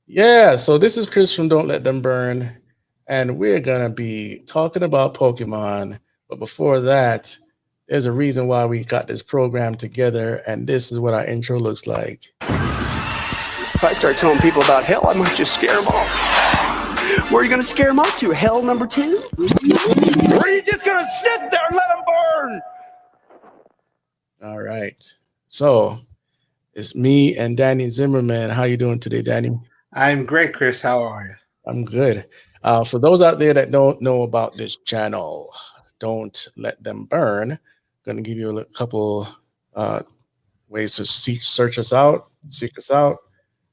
Yeah, so this is Chris from Don't Let Them Burn, and we're gonna be talking about Pokemon. But before that, there's a reason why we got this program together, and this is what our intro looks like. If I start telling people about hell, I might just scare them off. Where are you going to scare them off to? Hell number 2? Or are you just going to sit there and let them burn? All right. So it's me and Danny Zimmerman. How you doing today, Danny? I'm great, Chris. How are you? I'm good. For those out there that don't know about this channel, Don't Let Them Burn. Going to give you a couple ways to search us out, seek us out.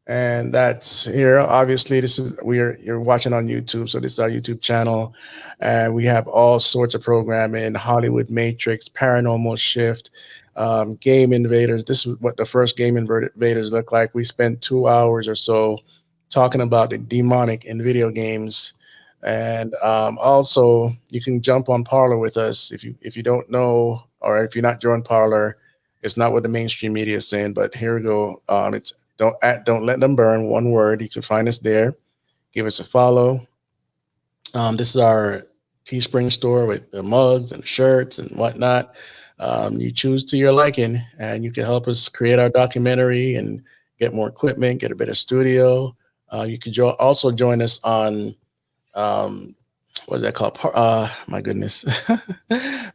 And that's here. Obviously, you're watching on YouTube, so this is our YouTube channel, and we have all sorts of programming: Hollywood Matrix, Paranormal Shift, Game Invaders. This is what the first Game Invaders look like. We spent 2 hours or so talking about the demonic in video games, and also you can jump on Parler with us if you don't know, or if you're not joined Parler. It's not what the mainstream media is saying, but here we go. It's don't let them burn, one word. You can find us there. Give us a follow. This is our Teespring store with the mugs and shirts and whatnot. You choose to your liking, and you can help us create our documentary and get more equipment, get a better studio. You can also join us on what is that called? My goodness,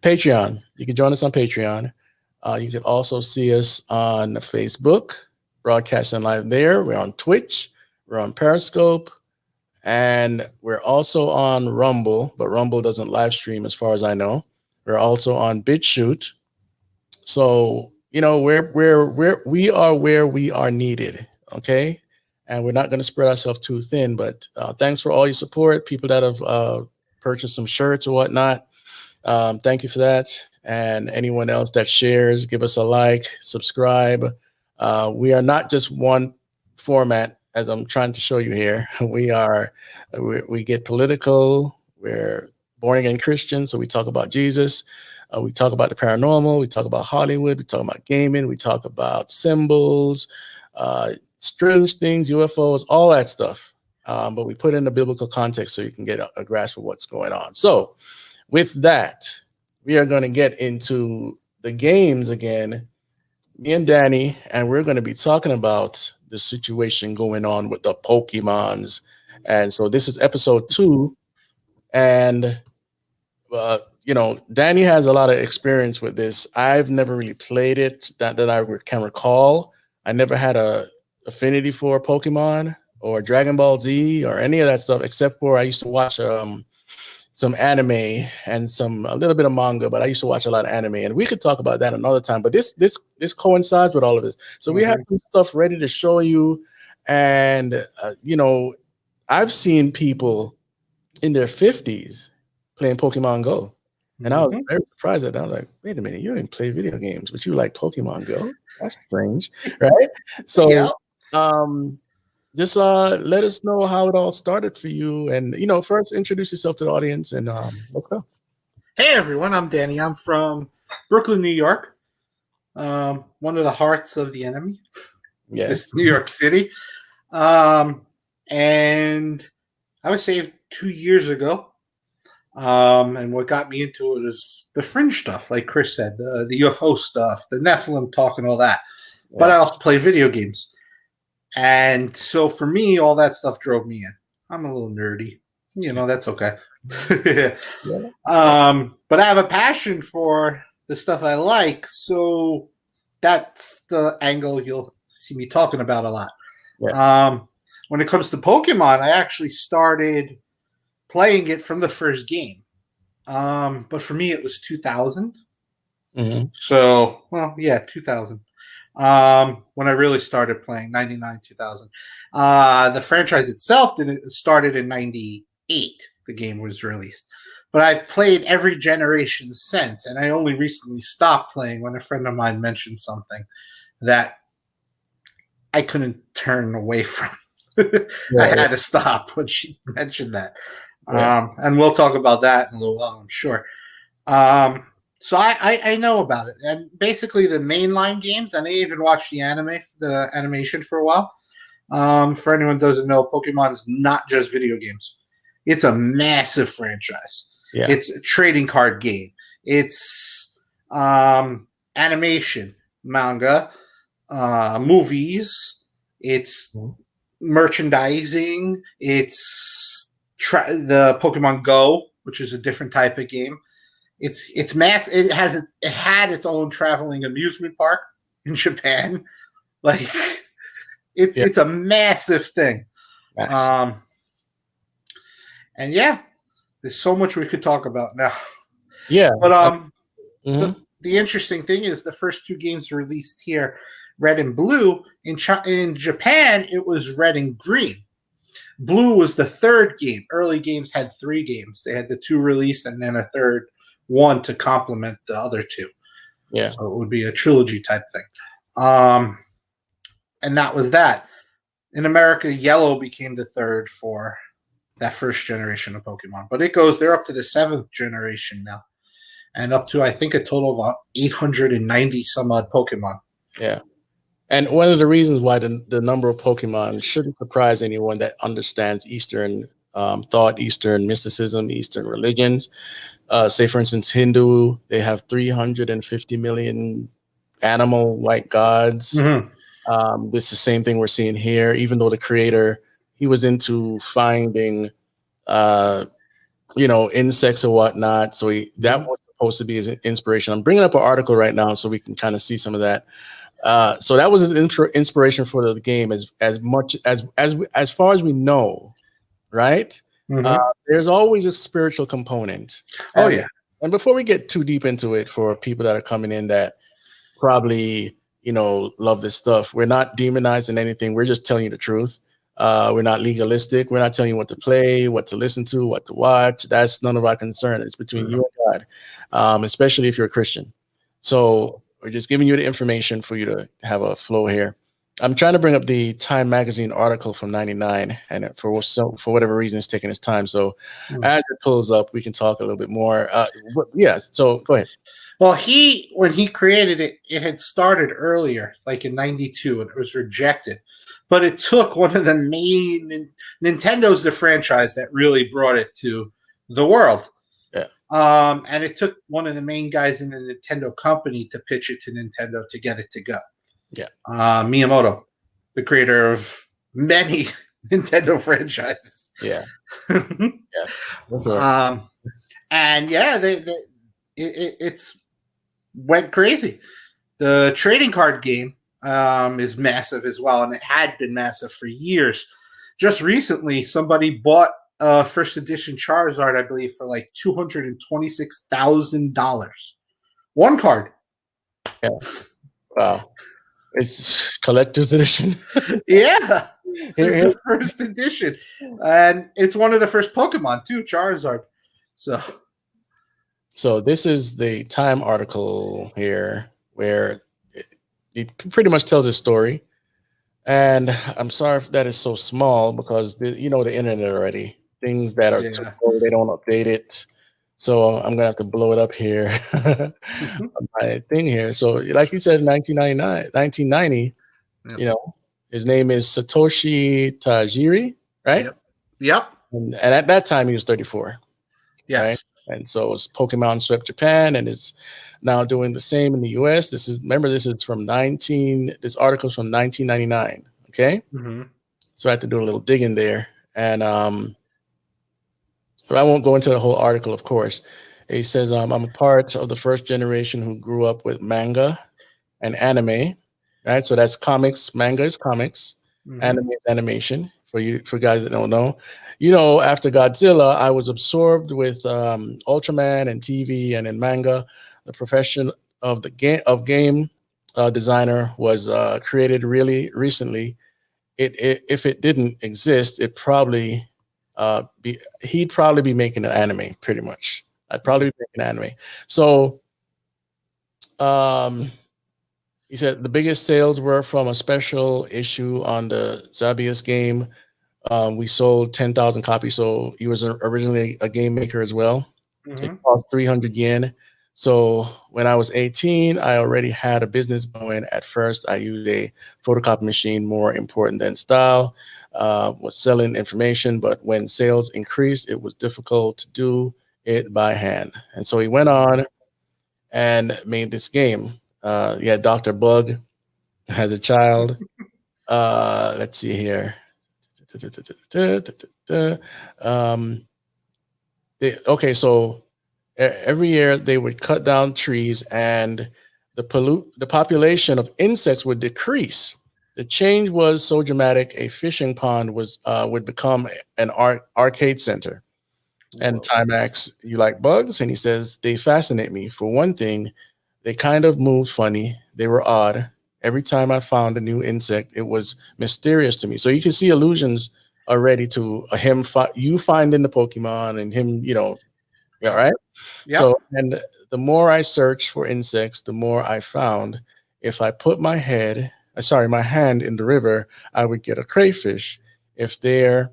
Patreon. You can join us on Patreon. You can also see us on Facebook, broadcasting live there. We're on Twitch, we're on Periscope, and we're also on Rumble, but Rumble doesn't live stream as far as I know. We're also on BitChute. So, we are where we are needed, okay? And we're not going to spread ourselves too thin, but thanks for all your support, people that have purchased some shirts or whatnot. Thank you for that. And anyone else that shares, give us a like, subscribe. We are not just one format, as I'm trying to show you here. We get political. We're born again Christians, so we talk about Jesus. We talk about the paranormal. We talk about Hollywood. We talk about gaming. We talk about symbols, strange things, UFOs, all that stuff. But we put it in a biblical context so you can get a grasp of what's going on. So with that, we are going to get into the games again, me and Danny, and we're going to be talking about the situation going on with the Pokemons. And so this is episode 2. And, Danny has a lot of experience with this. I've never really played it that I can recall. I never had a affinity for Pokemon or Dragon Ball Z or any of that stuff, except for I used to watch some anime and a little bit of manga, but I used to watch a lot of anime, and we could talk about that another time. But this coincides with all of this, so we have some stuff ready to show you. And I've seen people in their 50s playing Pokemon Go, and I was very surprised at that. I was like, wait a minute, you didn't play video games, but you like Pokemon Go? That's strange, right? So, yeah. Just let us know how it all started for you, and first introduce yourself to the audience, and let's go. Hey everyone, I'm Danny. I'm from Brooklyn, New York. One of the hearts of the enemy. Yes, this New York City. And I was saved 2 years ago. And what got me into it is the fringe stuff, like Chris said, the UFO stuff, the Nephilim talk, and all that. Yeah. But I also play video games. And so for me, all that stuff drove me in. I'm a little nerdy. That's okay. Yeah. But I have a passion for the stuff I like. So that's the angle you'll see me talking about a lot. Yeah. When it comes to Pokemon, I actually started playing it from the first game. But for me, it was 2000. Mm-hmm. So, 2000. When I really started playing, 99, 2000. The franchise itself started in 98. The game was released. But I've played every generation since, and I only recently stopped playing when a friend of mine mentioned something that I couldn't turn away from. I had to stop when she mentioned that. And we'll talk about that in a little while, I'm sure. So I know about it. And basically the mainline games, and I even watched the animation for a while. For anyone who doesn't know, Pokemon is not just video games. It's a massive franchise. Yeah. It's a trading card game. It's animation, manga, movies. It's merchandising. It's the Pokemon Go, which is a different type of game. It's mass. It had its own traveling amusement park in Japan. Like it's a massive thing. Nice. And yeah, there's so much we could talk about now. Yeah. But the interesting thing is the first two games released here, Red and Blue. In Japan, it was Red and Green. Blue was the third game. Early games had 3 games. They had the 2 released and then a third one to complement the other 2. Yeah. So it would be a trilogy type thing. And that was that. In America, Yellow became the third for that first generation of Pokemon. But they're up to the 7th generation now. And up to, I think, a total of 890 some odd Pokemon. Yeah. And one of the reasons why the number of Pokemon shouldn't surprise anyone that understands Eastern thought, Eastern mysticism, Eastern religions. Say, for instance, Hindu, they have 350 million animal-like gods. Mm-hmm. This is the same thing we're seeing here, even though the creator, he was into finding, insects or whatnot. So that was supposed to be his inspiration. I'm bringing up an article right now so we can kind of see some of that. So that was his inspiration for the game, as far as we know, right? Mm-hmm. There's always a spiritual component. And before we get too deep into it, for people that are coming in that probably love this stuff, we're not demonizing anything. We're just telling you the truth. We're not legalistic. We're not telling you what to play, what to listen to, what to watch. That's none of our concern. It's between you and God, especially if you're a Christian. So we're just giving you the information for you to have a flow here. I'm trying to bring up the Time magazine article from '99, and for whatever reason, it's taking its time. So as it pulls up, we can talk a little bit more. So go ahead. Well, when he created it, it had started earlier, like in '92, and it was rejected. But it took one of the main Nintendo's the franchise that really brought it to the world. Yeah. And it took one of the main guys in the Nintendo company to pitch it to Nintendo to get it to go. Yeah. Miyamoto, the creator of many Nintendo franchises. Yeah. And yeah, it's went crazy. The trading card game is massive as well, and it had been massive for years. Just recently, somebody bought first edition Charizard, I believe, for like $226,000. One card. Yeah. Wow. It's collector's edition. Yeah. It's the first edition. And it's one of the first Pokemon, too, Charizard. So this is the Time article here where it pretty much tells a story. And I'm sorry that it's so small because the internet already. Things that are too old, they don't update it. So I'm gonna have to blow it up here. My thing here. So like you said, 1990, his name is Satoshi Tajiri, right? Yep. And at that time he was 34. Yes. Right? And so it's Pokemon swept Japan and is now doing the same in the US. This is from this article's from 1999. Okay. Mm-hmm. So I had to do a little digging there. And but I won't go into the whole article, of course. He says, I'm a part of the first generation who grew up with manga and anime. Right. So that's comics. Manga is comics. Mm-hmm. Anime is animation. For guys that don't know, after Godzilla, I was absorbed with Ultraman and TV, and in manga, the profession of game designer was created really recently. If it didn't exist, he'd probably be making an anime. Pretty much, I'd probably be making an anime. So, he said the biggest sales were from a special issue on the Zabius game. We sold 10,000 copies. So he was originally a game maker as well. Mm-hmm. It cost 300 yen. So when I was 18, I already had a business going. At first, I used a photocopy machine, more important than style, was selling information. But when sales increased, it was difficult to do it by hand. And so he went on and made this game. He had Dr. Bug as a child. Let's see here. Okay, so every year they would cut down trees and the population of insects would decrease. The change was so dramatic, a fishing pond would become an arcade center. And Time asks, "You like bugs?" And he says, "They fascinate me. For one thing, they kind of moved funny. They were odd. Every time I found a new insect, it was mysterious to me." So you can see allusions already to him, you finding the Pokemon and him, yeah, right? Yep. So, and the more I searched for insects, the more I found. If I put my hand in the river, I would get a crayfish. If there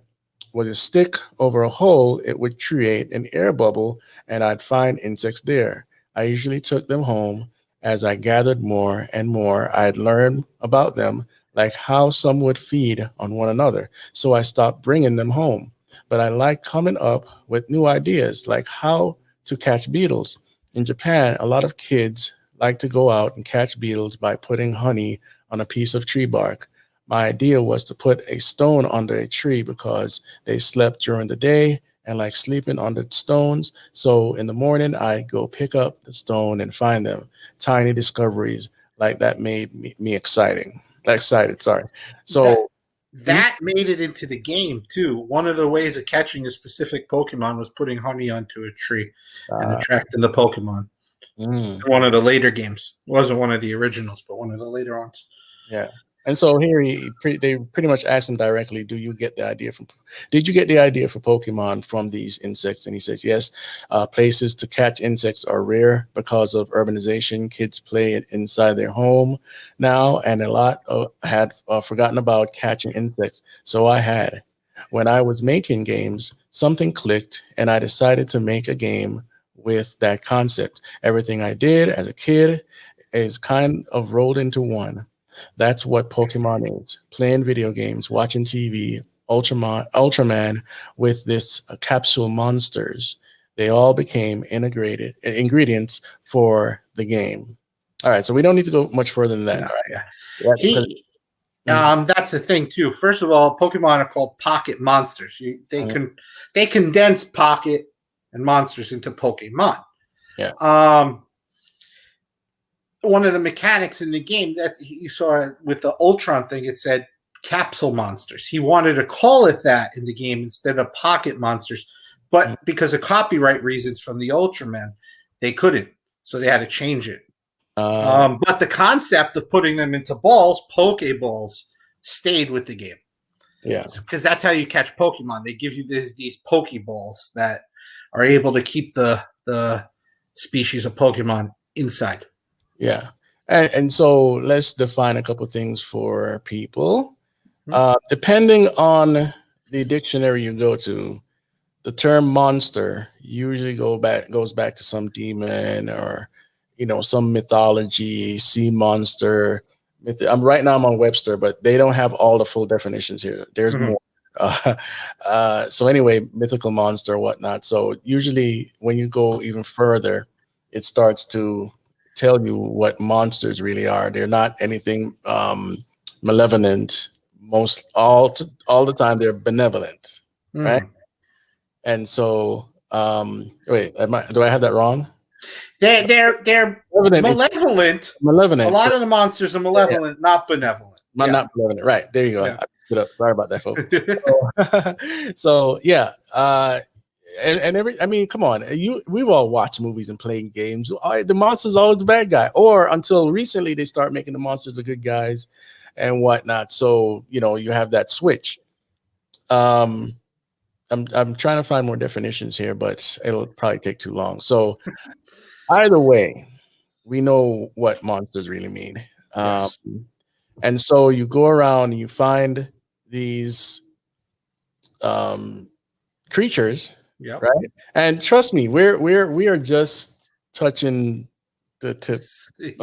was a stick over a hole, it would create an air bubble and I'd find insects there. I usually took them home. As I gathered more and more, I'd learn about them, like how some would feed on one another. So I stopped bringing them home. But I like coming up with new ideas, like how to catch beetles. In Japan, a lot of kids like to go out and catch beetles by putting honey on a piece of tree bark. My idea was to put a stone under a tree because they slept during the day and like sleeping under stones. So in the morning, I'd go pick up the stone and find them. Tiny discoveries like that made me excited. Sorry. So that made it into the game too. One of the ways of catching a specific Pokemon was putting honey onto a tree and attracting the Pokemon. One of the later games. It wasn't one of the originals, but one of the later ones. Yeah. And so here they pretty much asked him directly, did you get the idea for Pokemon from these insects? And he says, yes. Places to catch insects are rare because of urbanization. Kids play it inside their home now, and a lot had forgotten about catching insects. So I had. When I was making games, something clicked, and I decided to make a game with that concept. Everything I did as a kid is kind of rolled into one. That's what Pokemon is. Playing video games, watching TV, Ultraman with this capsule monsters. They all became integrated ingredients for the game. All right, so we don't need to go much further than that. No, yeah. That's the thing too. First of all, Pokemon are called pocket monsters. They condense pocket and monsters into Pokemon. Yeah. One of the mechanics in the game that you saw with the Ultron thing, it said capsule monsters. He wanted to call it that in the game instead of pocket monsters, but because of copyright reasons from the Ultraman, they couldn't, so they had to change it. But the concept of putting them into balls, Pokeballs, stayed with the game. Yeah, because that's how you catch Pokemon. They give you these Pokeballs that are able to keep the species of Pokemon inside. Yeah. And so let's define a couple things for people. Depending on the dictionary you go to, the term monster usually goes back to some demon or some mythology, sea monster. Right now I'm on Webster, but they don't have all the full definitions here. There's more. So anyway, mythical monster, whatnot. So usually when you go even further, it starts to tell you what monsters really are. They're not anything malevolent. All the time they're benevolent, right? And so, wait, do I have that wrong? They're malevolent. Malevolent. A lot of the monsters are malevolent, not benevolent. Not malevolent. Right. There you go. Yeah. I picked it up. Sorry about that, folks. So yeah. Come on, we've all watched movies and played games. The monster's always the bad guy, or until recently they start making the monsters the good guys and whatnot. So you have that switch. I'm trying to find more definitions here, but it'll probably take too long. So either way, we know what monsters really mean. Yes. And so you go around and you find these creatures. Yep. Right. And trust me, we are just touching the tip.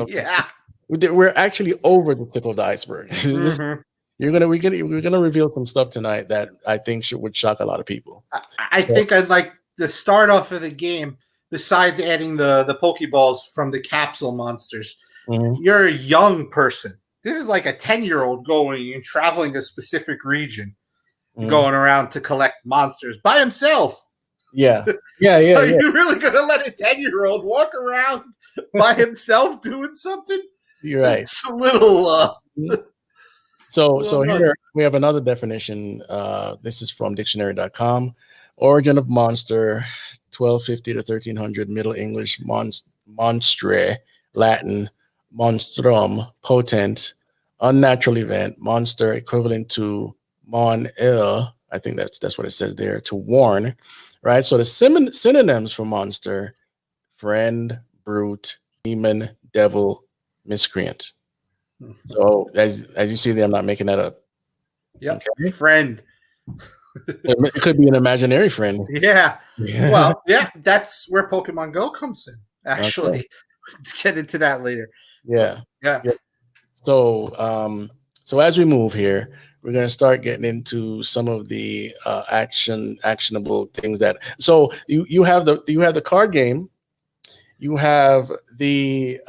Yeah. We're actually over the tip of the iceberg. Mhm. We're gonna reveal some stuff tonight that I think would shock a lot of people. I think I'd like the start off of the game. Besides adding the Pokeballs from the capsule monsters, you're a young person. This is like a 10-year-old going and traveling a specific region, going around to collect monsters by himself. Yeah. Are you really going to let a 10-year-old walk around by himself doing something? You're right. It's a little. So here we have another definition. This is from dictionary.com. Origin of monster, 1250 to 1300, Middle English, monstre, Latin, monstrum, potent, unnatural event, monster equivalent to mon ill. I think that's what it says there, to warn, right? So the synonyms for monster: friend, brute, demon, devil, miscreant. So as you see there, I'm not making that up. Yep. Okay. Friend. It could be an imaginary friend. Yeah. Well, yeah, that's where Pokemon Go comes in. Actually, let's get into that later. Yeah. Yeah. So, so as we move here, we're going to start getting into some of the actionable things that. So you have the card game, you have the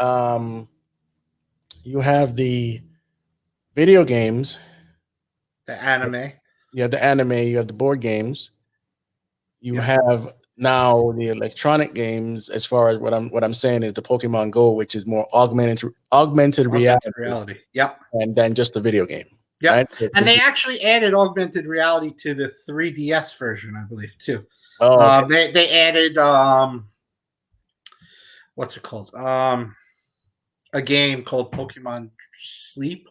video games, the anime. You have the anime, you have the board games, you have now the electronic games. As far as what I'm saying is the Pokemon Go, which is more augmented reality. Yep. And then just the video game. Yeah. Right? And they actually added augmented reality to the 3DS version, I believe, too. Oh, okay. They added what's it called? A game called Pokemon Sleep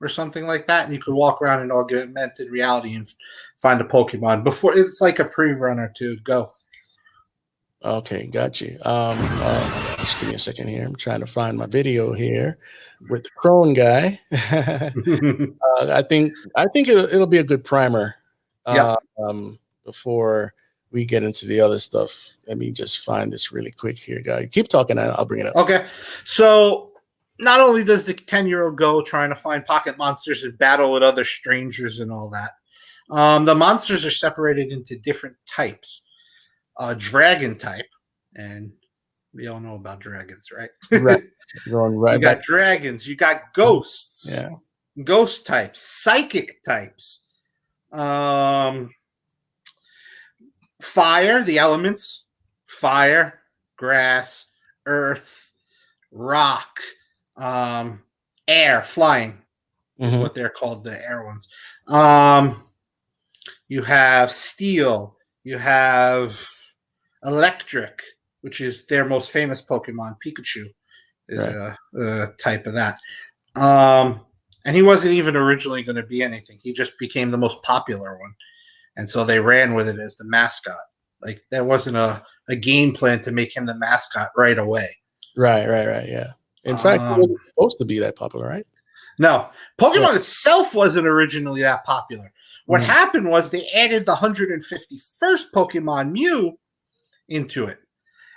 or something like that, and you could walk around in augmented reality and find a Pokemon before. It's like a pre-runner to Go. Okay, got you. Just give me a second here. I'm trying to find my video here with the Crone guy. I think it'll be a good primer. Before we get into the other stuff, let me just find this really quick here, guy. Keep talking, and I'll bring it up. Okay, so. Not only does the 10-year-old go trying to find pocket monsters and battle with other strangers and all that, the monsters are separated into different types. Dragon type, and we all know about dragons, right? Right. Going right. You got dragons. You got ghosts. Yeah. Ghost types. Psychic types. Fire, the elements. Fire, grass, earth, rock. Air, flying is what they're called, the air ones. You have steel, you have electric, which is their most famous Pokemon. Pikachu is a type of that. And he wasn't even originally going to be anything. He just became the most popular one. And so they ran with it as the mascot. Like, there wasn't a game plan to make him the mascot right away. Right, yeah. In fact, it wasn't supposed to be that popular, right? No. Pokemon itself wasn't originally that popular. What happened was they added the 151st Pokemon, Mew, into it.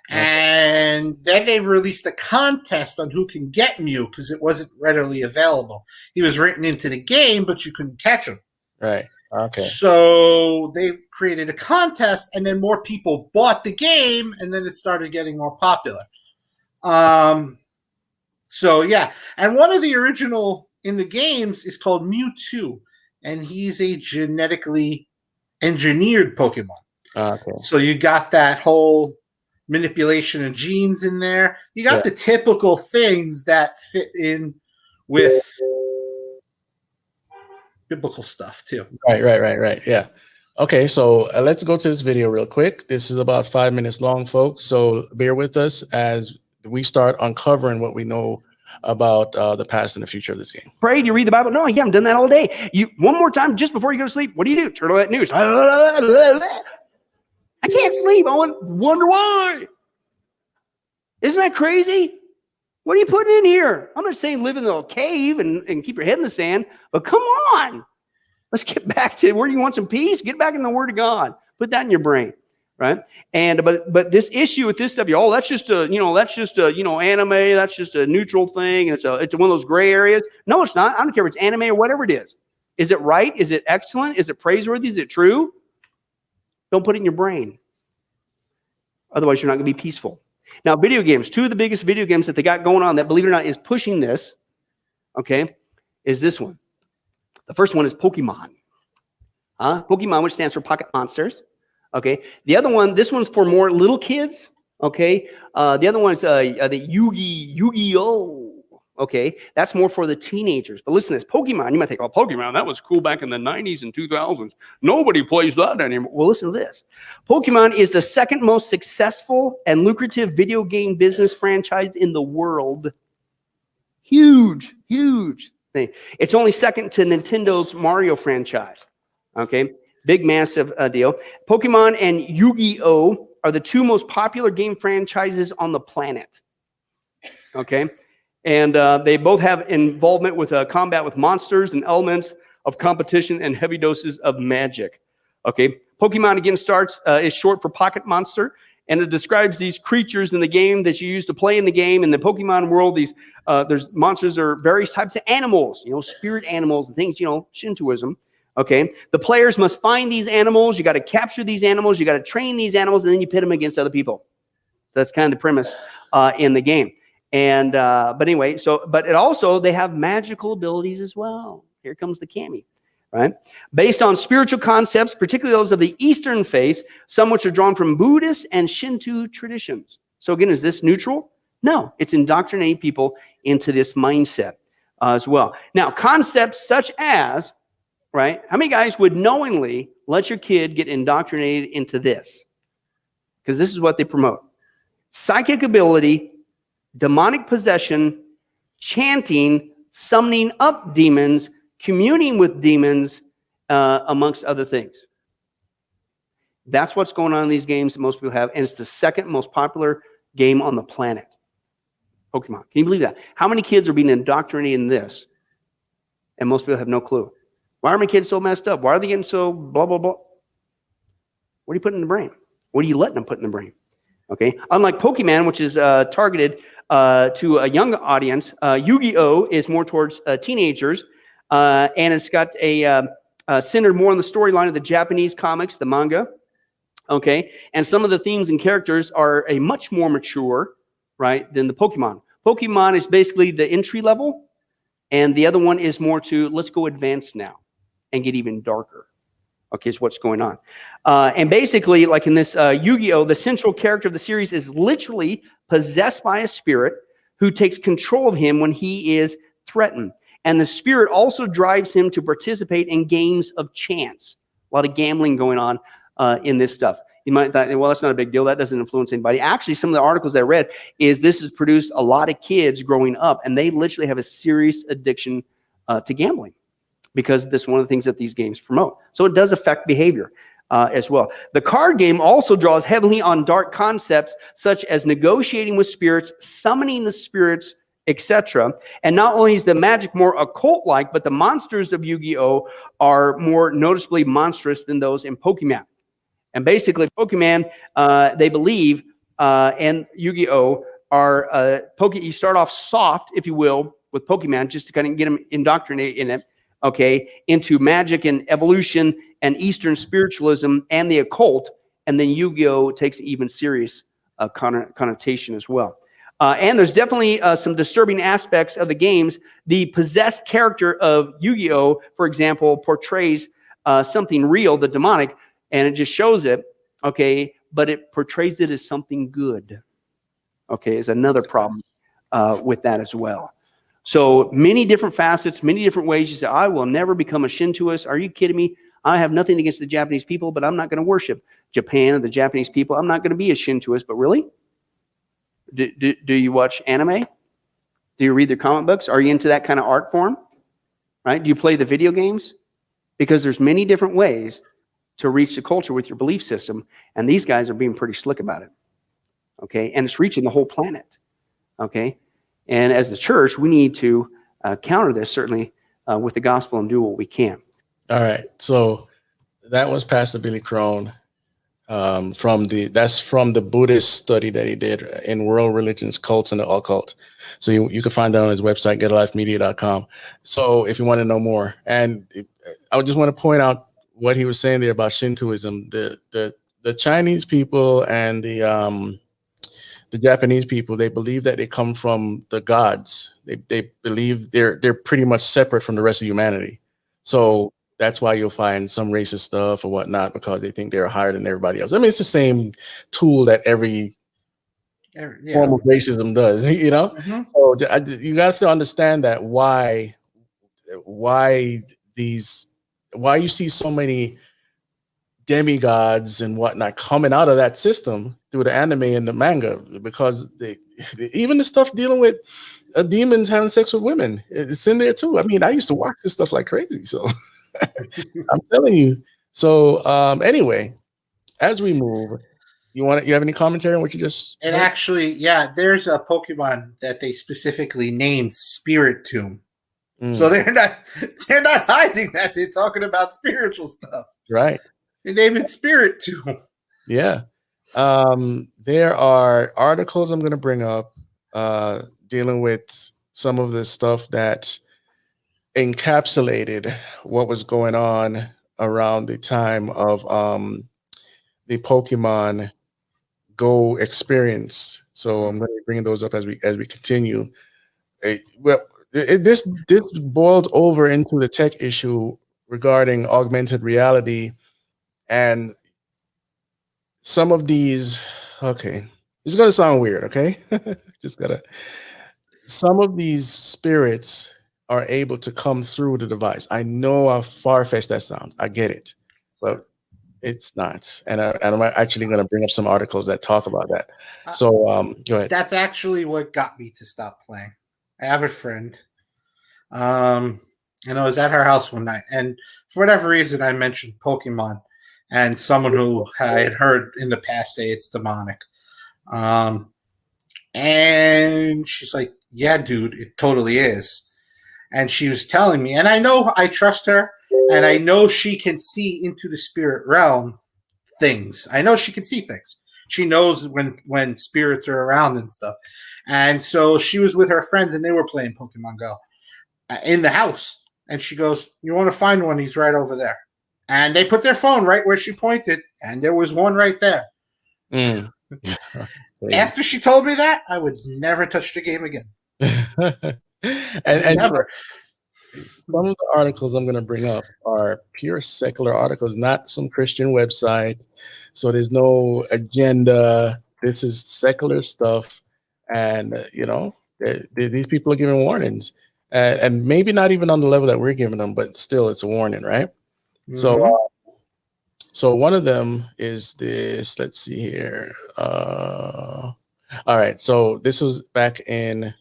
And then they released a contest on who can get Mew because it wasn't readily available. He was written into the game, but you couldn't catch him. Right. Okay. So they created a contest, and then more people bought the game, and then it started getting more popular. So, yeah. And one of the original in the games is called Mewtwo, and he's a genetically engineered Pokemon. Okay. So you got that whole manipulation of genes in there. You got the typical things that fit in with biblical stuff, too. Right. Yeah. Okay, so let's go to this video real quick. This is about 5 minutes long, folks. So bear with us as we start uncovering what we know about the past and the future of this game. Pray, do you read the Bible? No, I haven't done that all day. One more time, just before you go to sleep, what do? Turn on that news. I can't sleep. I wonder why. Isn't that crazy? What are you putting in here? I'm not saying live in a cave and keep your head in the sand, but come on. Let's get back to where you want some peace. Get back in the Word of God. Put that in your brain. right? And but this issue with this stuff, that's just a anime, that's just a neutral thing, and it's one of those gray areas. No, it's not. I don't care if it's anime or whatever it is. Is it right? Is it excellent? Is it praiseworthy? Is it true? Don't put it in your brain. Otherwise, you're not going to be peaceful. Now, video games. 2 of the biggest video games that they got going on that, believe it or not, is pushing this, okay, is this one. The first one is Pokemon. Pokemon, which stands for Pocket Monsters. Okay. The other one, this one's for more little kids. Okay. The other one is the Yu-Gi-Oh. Okay. That's more for the teenagers. But listen to this. Pokemon, you might think, oh, Pokemon, that was cool back in the 90s and 2000s. Nobody plays that anymore. Well, listen to this. Pokemon is the second most successful and lucrative video game business franchise in the world. Huge, huge thing. It's only second to Nintendo's Mario franchise. Okay. Big, massive deal. Pokemon and Yu-Gi-Oh are the 2 most popular game franchises on the planet. Okay. And they both have involvement with combat with monsters and elements of competition and heavy doses of magic. Okay. Pokemon, again, is short for Pocket Monster. And it describes these creatures in the game that you use to play in the game. In the Pokemon world, there's monsters are various types of animals, spirit animals and things, Shintoism. Okay. The players must find these animals. You got to capture these animals. You got to train these animals, and then you pit them against other people. That's kind of the premise in the game. And but anyway, but it also, they have magical abilities as well. Here comes the Kami, right? Based on spiritual concepts, particularly those of the Eastern faith, some which are drawn from Buddhist and Shinto traditions. So again, is this neutral? No, it's indoctrinating people into this mindset as well. Now, concepts such as, right, how many guys would knowingly let your kid get indoctrinated into this? Because this is what they promote. Psychic ability, demonic possession, chanting, summoning up demons, communing with demons, amongst other things. That's what's going on in these games that most people have, and it's the second most popular game on the planet. Pokemon. Can you believe that? How many kids are being indoctrinated in this? And most people have no clue. Why are my kids so messed up? Why are they getting so blah, blah, blah? What are you putting in the brain? What are you letting them put in the brain? Okay. Unlike Pokemon, which is targeted to a young audience, Yu-Gi-Oh is more towards teenagers, and it's got centered more on the storyline of the Japanese comics, the manga. Okay. And some of the themes and characters are a much more mature, right, than the Pokemon. Pokemon is basically the entry level, and the other one is more to, let's go advanced now and get even darker. Okay, is what's going on. And basically, like in this Yu-Gi-Oh, the central character of the series is literally possessed by a spirit who takes control of him when he is threatened. And the spirit also drives him to participate in games of chance. A lot of gambling going on in this stuff. You might think, well, that's not a big deal. That doesn't influence anybody. Actually, some of the articles that I read is this has produced a lot of kids growing up, and they literally have a serious addiction to gambling, because this is one of the things that these games promote. So it does affect behavior as well. The card game also draws heavily on dark concepts such as negotiating with spirits, summoning the spirits, etc. And not only is the magic more occult-like, but the monsters of Yu-Gi-Oh are more noticeably monstrous than those in Pokemon. And basically, Pokemon, they believe, and Yu-Gi-Oh are, you start off soft, if you will, with Pokemon, just to kind of get them indoctrinated in it. Okay, into magic and evolution and Eastern spiritualism and the occult, and then Yu-Gi-Oh takes even serious connotation as well. And there's definitely some disturbing aspects of the games. The possessed character of Yu-Gi-Oh, for example, portrays something real, the demonic, and it just shows it, okay, but it portrays it as something good. Okay, is another problem with that as well. So many different facets, many different ways. You say, I will never become a Shintoist. Are you kidding me? I have nothing against the Japanese people, but I'm not going to worship Japan or the Japanese people. I'm not going to be a Shintoist. But really? Do you watch anime? Do you read their comic books? Are you into that kind of art form? Right? Do you play the video games? Because there's many different ways to reach the culture with your belief system. And these guys are being pretty slick about it. Okay? And it's reaching the whole planet. Okay? And as the church, we need to counter this, certainly, with the gospel and do what we can. All right. So that was Pastor Billy Crone. from the Buddhist study that he did in world religions, cults, and the occult. So you can find that on his website, getalifemedia.com. So if you want to know more, and I just want to point out what he was saying there about Shintoism. The Chinese people and the Japanese people, they believe that they come from the gods. They believe they're pretty much separate from the rest of humanity. So that's why you'll find some racist stuff or whatnot, because they think they're higher than everybody else. I mean, it's the same tool that every form of racism does, you know. Mhm. So you got to understand that why you see so many demigods and whatnot coming out of that system through the anime and the manga, because even the stuff dealing with demons having sex with women, it's in there too. I mean, I used to watch this stuff like crazy, so I'm telling you. So anyway, as we move, you have any commentary on what you just And heard? actually, yeah, there's a Pokemon that they specifically named Spirit Tomb. So they're not hiding that. They're talking about spiritual stuff. Right. They name it Spirit Tomb. Yeah. There are articles I'm going to bring up dealing with some of the stuff that encapsulated what was going on around the time of the Pokemon Go experience. So I'm going to be bringing those up as we continue. This boiled over into the tech issue regarding augmented reality, and some of these. Okay, it's going to sound weird. Okay, some of these spirits are able to come through the device. I know how far-fetched that sounds. I get it, but it's not. And I'm actually going to bring up some articles that talk about that. So go ahead. That's actually what got me to stop playing. I have a friend. And I was at her house one night, and for whatever reason, I mentioned Pokemon, and someone who I had heard in the past say it's demonic. And she's like, "Yeah, dude, it totally is." And she was telling me, and I know I trust her, and I know she can see into the spirit realm things. I know she can see things. She knows when spirits are around and stuff. And so she was with her friends, and they were playing Pokemon Go in the house. And she goes, "You want to find one? He's right over there." And they put their phone right where she pointed, and there was one right there. After she told me that, I would never touch the game again. and never. Some of the articles I'm going to bring up are pure secular articles, not some Christian website. So there's no agenda. This is secular stuff. And, these people are giving warnings. And maybe not even on the level that we're giving them, but still it's a warning, right? Mm-hmm. So one of them is this. Let's see here. All right. So this was back in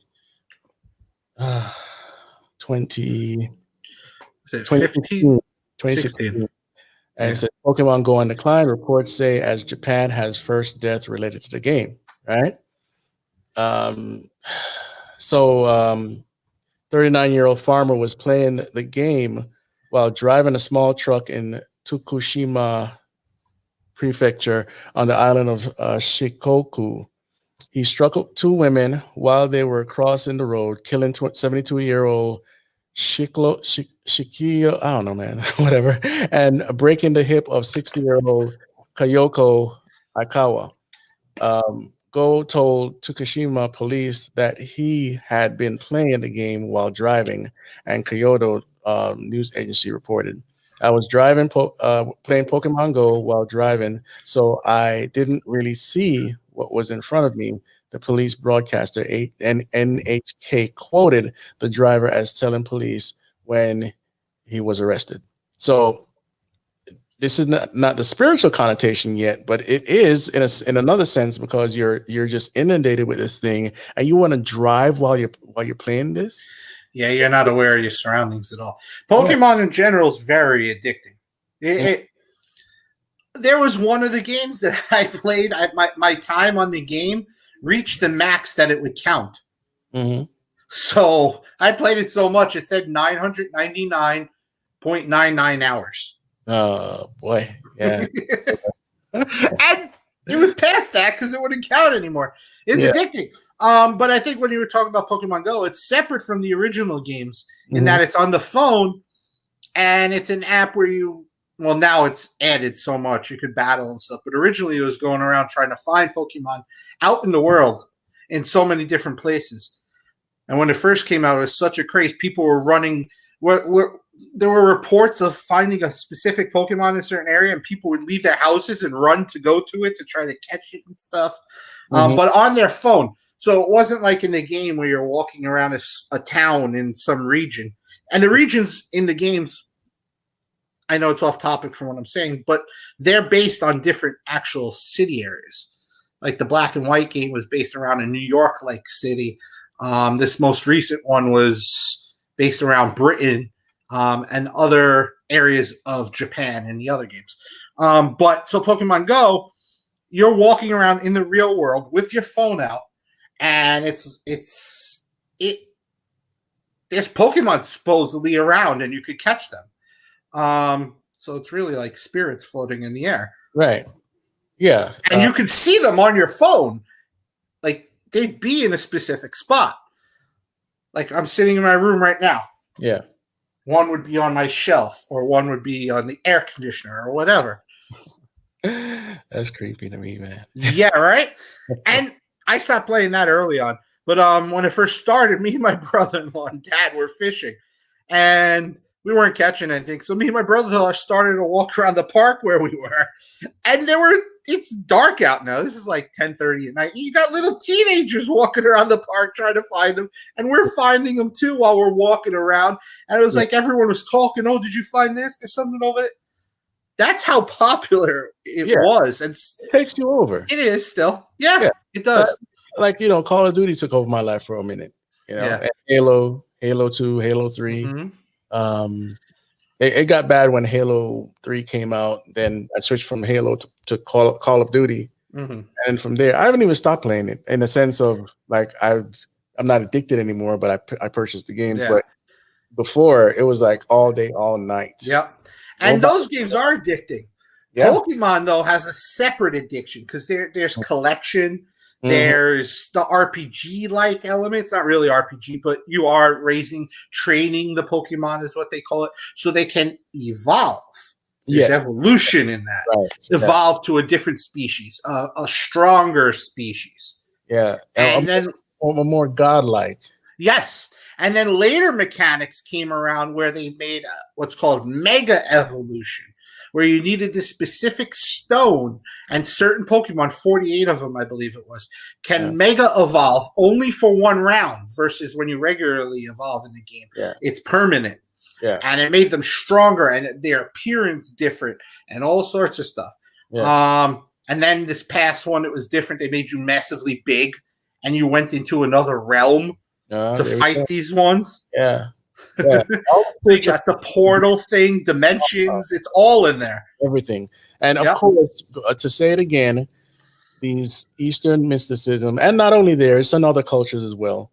2016. And it said Pokemon Go on decline. Reports say as Japan has first death related to the game, right? 39-year-old farmer was playing the game while driving a small truck in Tokushima Prefecture on the island of Shikoku. He struck two women while they were crossing the road, killing 72-year-old Shikiyo, I don't know, man, whatever, and breaking the hip of 60-year-old Kayoko Aikawa. Go told Tokushima police that he had been playing the game while driving, and Kyoto news agency reported, "I was driving, playing Pokemon Go while driving, so I didn't really see what was in front of me." The police broadcaster NHK quoted the driver as telling police when he was arrested. So this is not the spiritual connotation yet, but it is in another sense, because you're just inundated with this thing, and you want to drive while you're playing this. Yeah, you're not aware of your surroundings at all. Pokemon in general is very addicting. There was one of the games that I played. My time on the game reached the max that it would count. Mm-hmm. So I played it so much, it said 999.99 hours. Oh boy, yeah. And it was past that because it wouldn't count anymore. It's addicting. But I think when you were talking about Pokemon Go, it's separate from the original games in that it's on the phone and it's an app where well, now it's added so much. You could battle and stuff. But originally it was going around trying to find Pokemon out in the world in so many different places. And when it first came out, it was such a craze. People were running. There were reports of finding a specific Pokemon in a certain area, and people would leave their houses and run to go to it to try to catch it and stuff. But on their phone. So it wasn't like in the game where you're walking around a town in some region. And the regions in the games, I know it's off topic from what I'm saying, but they're based on different actual city areas. Like the Black and White game was based around a New York-like city. This most recent one was based around Britain and other areas of Japan in the other games. But so Pokemon Go, you're walking around in the real world with your phone out, and there's Pokemon supposedly around, and you could catch them. So it's really like spirits floating in the air. Right. Yeah. And you can see them on your phone. Like they'd be in a specific spot. Like I'm sitting in my room right now. Yeah. One would be on my shelf, or one would be on the air conditioner, or whatever. That's creepy to me, man. Yeah, right? And I stopped playing that early on. But when it first started, me and my brother-in-law and dad were fishing. And we weren't catching anything. So me and my brother-in-law started to walk around the park where we were. And it's dark out now. This is like 10:30 at night. You got little teenagers walking around the park trying to find them. And we're finding them too while we're walking around. And it was like everyone was talking. Oh, did you find this? There's something over it. That's how popular it was. And it takes you over. It is still. Yeah. It does. Like, Call of Duty took over my life for a minute. And Halo 2, Halo 3. Mm-hmm. It got bad when Halo 3 came out. Then I switched from Halo to Call of Duty. Mm-hmm. And from there, I haven't even stopped playing it in the sense of like I'm not addicted anymore, but I purchased the games. But before, it was like all day, all night. Yep. And those games are addicting. Yeah. Pokemon, though, has a separate addiction because there's collection. There's the RPG-like elements, not really RPG, but you are training the Pokemon is what they call it, so they can evolve. There's evolution in that. Right. Evolve to a different species, a stronger species. Yeah. And then more godlike. Yes. And then later mechanics came around where they made what's called mega evolution, where you needed this specific stone, and certain Pokemon, 48 of them, I believe it was, can mega evolve only for one round versus when you regularly evolve in the game. Yeah. It's permanent. Yeah. And it made them stronger and their appearance different and all sorts of stuff. Yeah. And then this past one, it was different. They made you massively big and you went into another realm to fight these ones. Yeah. So you got the portal thing, dimensions, it's all in there. Everything. And of course, to say it again, these Eastern mysticism, and not only there, it's in other cultures as well.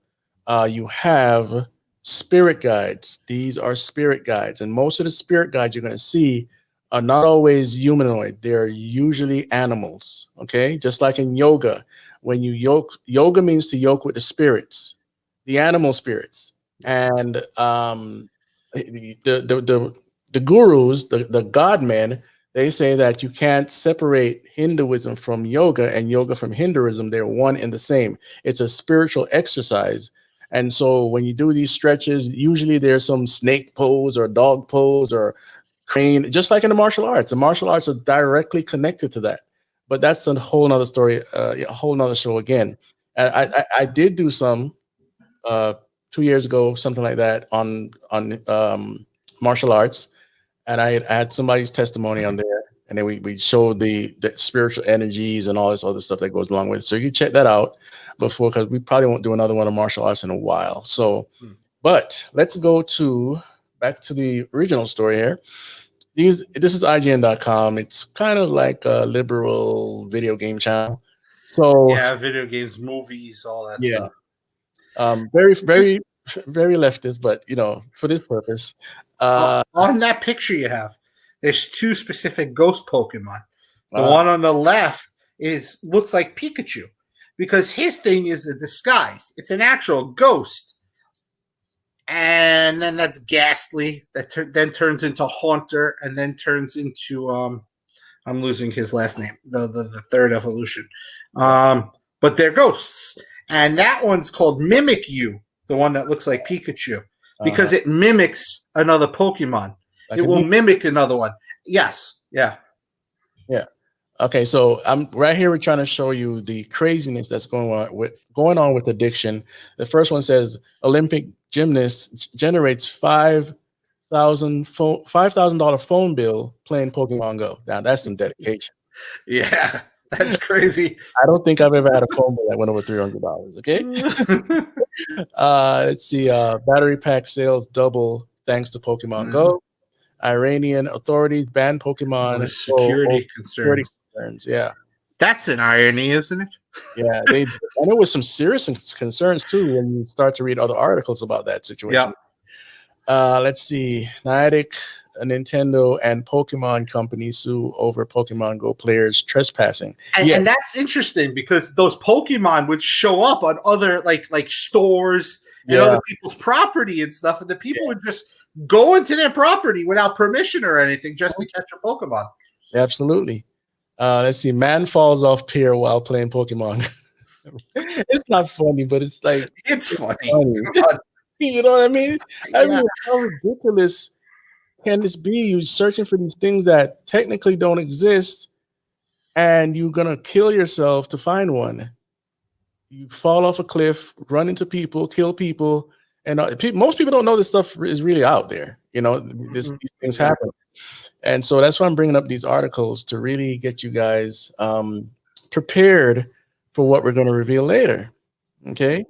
You have spirit guides. These are spirit guides. And most of the spirit guides you're going to see are not always humanoid. They're usually animals. Okay. Just like in yoga, when you yoga means to yoke with the spirits, the animal spirits. And the gurus, the god men, they say that you can't separate Hinduism from yoga and yoga from Hinduism. They're one and the same. It's a spiritual exercise. And so when you do these stretches, usually there's some snake pose or dog pose or crane, just like in the martial arts. The martial arts are directly connected to that. But that's a whole nother story, a whole nother show again. I did do some 2 years ago, something like that on martial arts. And I had somebody's testimony on there. And then we showed the spiritual energies and all this other stuff that goes along with it. So you can check that out before, because we probably won't do another one of martial arts in a while. So, but let's go back to the original story here. This is IGN.com. It's kind of like a liberal video game channel. So yeah, video games, movies, all that stuff. Very, very, very leftist, but for this purpose. On that picture you have, there's two specific ghost Pokemon. The one on the left looks like Pikachu because his thing is a disguise. It's an actual ghost. And then that's Ghastly. That then turns into Haunter, and then turns into I'm losing his last name. The third evolution. But they're ghosts, and that one's called Mimic You, the one that looks like Pikachu, because it mimics another Pokemon. Like it will mimic another one. Yes. Yeah. Yeah. Okay, so I'm right here. We're trying to show you the craziness that's going on with addiction. The first one says Olympic gymnast generates $5,000 phone bill playing Pokemon Go. Now that's some dedication. Yeah, that's crazy. I don't think I've ever had a phone bill that went over $300. Okay. Let's see. Battery pack sales double thanks to Pokemon Go. Iranian authorities ban Pokemon security concerns. Yeah, that's an irony, isn't it? Yeah, and it was some serious concerns too when you start to read other articles about that situation. Yeah. Let's see. Niantic, Nintendo, and Pokemon companies sue over Pokemon Go players trespassing. And that's interesting because those Pokemon would show up on other like stores and other people's property and stuff, and the people would just go into their property without permission or anything just to catch a Pokemon. Absolutely. Let's see. Man falls off pier while playing Pokemon. It's not funny, but it's like it's funny. You know what I mean? I mean, how ridiculous can this be? You're searching for these things that technically don't exist, and you're gonna kill yourself to find one. You fall off a cliff, run into people, kill people, and most people don't know this stuff is really out there. You know, these things happen. And so that's why I'm bringing up these articles to really get you guys prepared for what we're going to reveal later. Okay.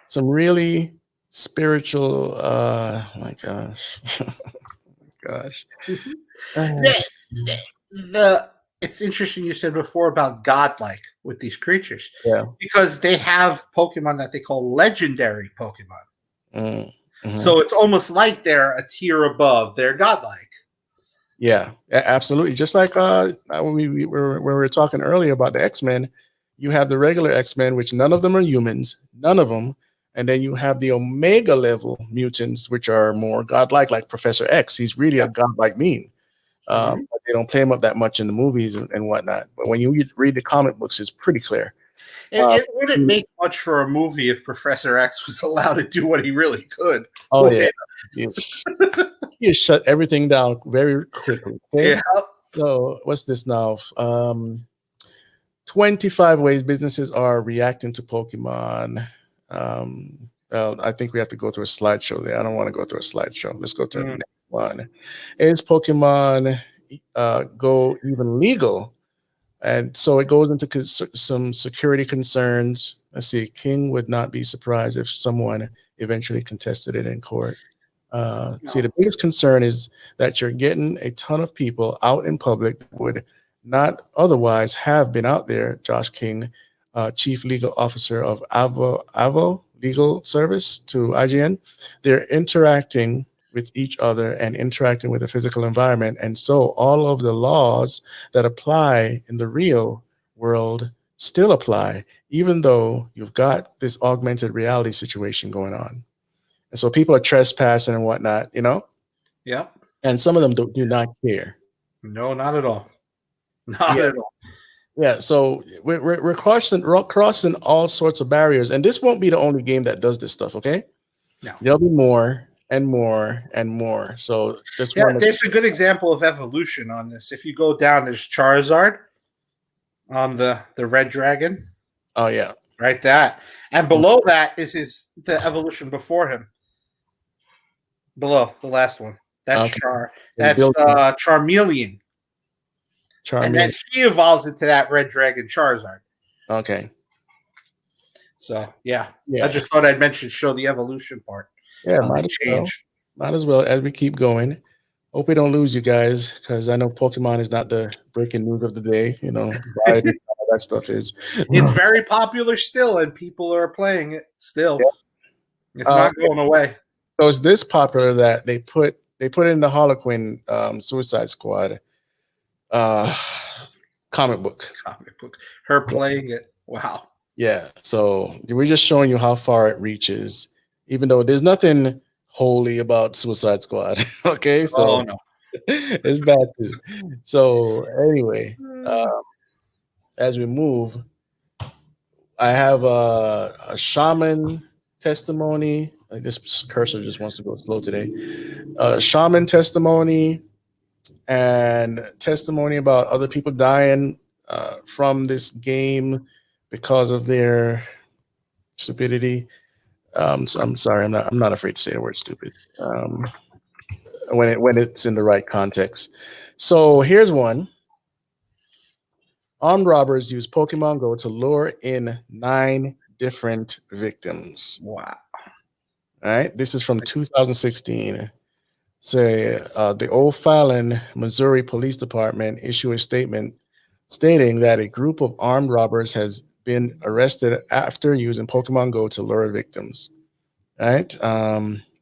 Some really spiritual, my gosh. Gosh. It's interesting you said before about godlike with these creatures. Yeah. Because they have Pokemon that they call legendary Pokemon. So it's almost like they're a tier above. They're godlike. Yeah, absolutely. Just like when we were talking earlier about the X-Men, you have the regular X-Men, which none of them are humans, none of them. And then you have the Omega level mutants, which are more godlike, like Professor X. He's really a godlike being. But they don't play him up that much in the movies and whatnot. But when you read the comic books, it's pretty clear. It wouldn't make much for a movie if Professor X was allowed to do what he really could. Oh, yeah. Yes. You shut everything down very quickly. Okay? Yeah. So what's this now? 25 ways businesses are reacting to Pokemon. Well, I think we have to go through a slideshow there. I don't want to go through a slideshow. Let's go to the next one. Is Pokemon Go even legal? And so it goes into some security concerns. Let's see. King would not be surprised if someone eventually contested it in court. See, the biggest concern is that you're getting a ton of people out in public that would not otherwise have been out there. Josh King, Chief Legal Officer of Avo Legal Service to IGN. They're interacting with each other and interacting with the physical environment. And so all of the laws that apply in the real world still apply, even though you've got this augmented reality situation going on. And so people are trespassing and whatnot, you know? Yeah. And some of them do not care. No, not at all. Not at all. Yeah, so we're crossing all sorts of barriers. And this won't be the only game that does this stuff, okay? No. There'll be more and more and more. So just there's a good example of evolution on this. If you go down, there's Charizard on the red dragon. Oh, yeah. Right, that. And below that is the evolution before him. Below the last one. That's Charmeleon. And then he evolves into that red dragon Charizard. Okay. So yeah. I just thought I'd show the evolution part. Yeah, might as well as we keep going. Hope we don't lose you guys, because I know Pokemon is not the breaking news of the day. You know, all that stuff is. It's very popular still, and people are playing it still. Yeah. It's not going away. So it's this popular that they put it in the Harlequin Suicide Squad. comic book. Comic book. Her playing it. Wow. Yeah. So we're just showing you how far it reaches, even though there's nothing holy about Suicide Squad. Okay. So Oh no. it's bad too. So anyway, as we move, I have a shaman testimony. Like this cursor just wants to go slow today. Shaman testimony and testimony about other people dying from this game because of their stupidity. So I'm sorry, I'm not afraid to say the word stupid when it's in the right context. So here's one. Armed robbers use Pokemon Go to lure in 9 different victims. Wow. All right, this is from 2016. Say the O'Fallon, Missouri Police Department issued a statement stating that a group of armed robbers has been arrested after using Pokemon Go to lure victims. All right.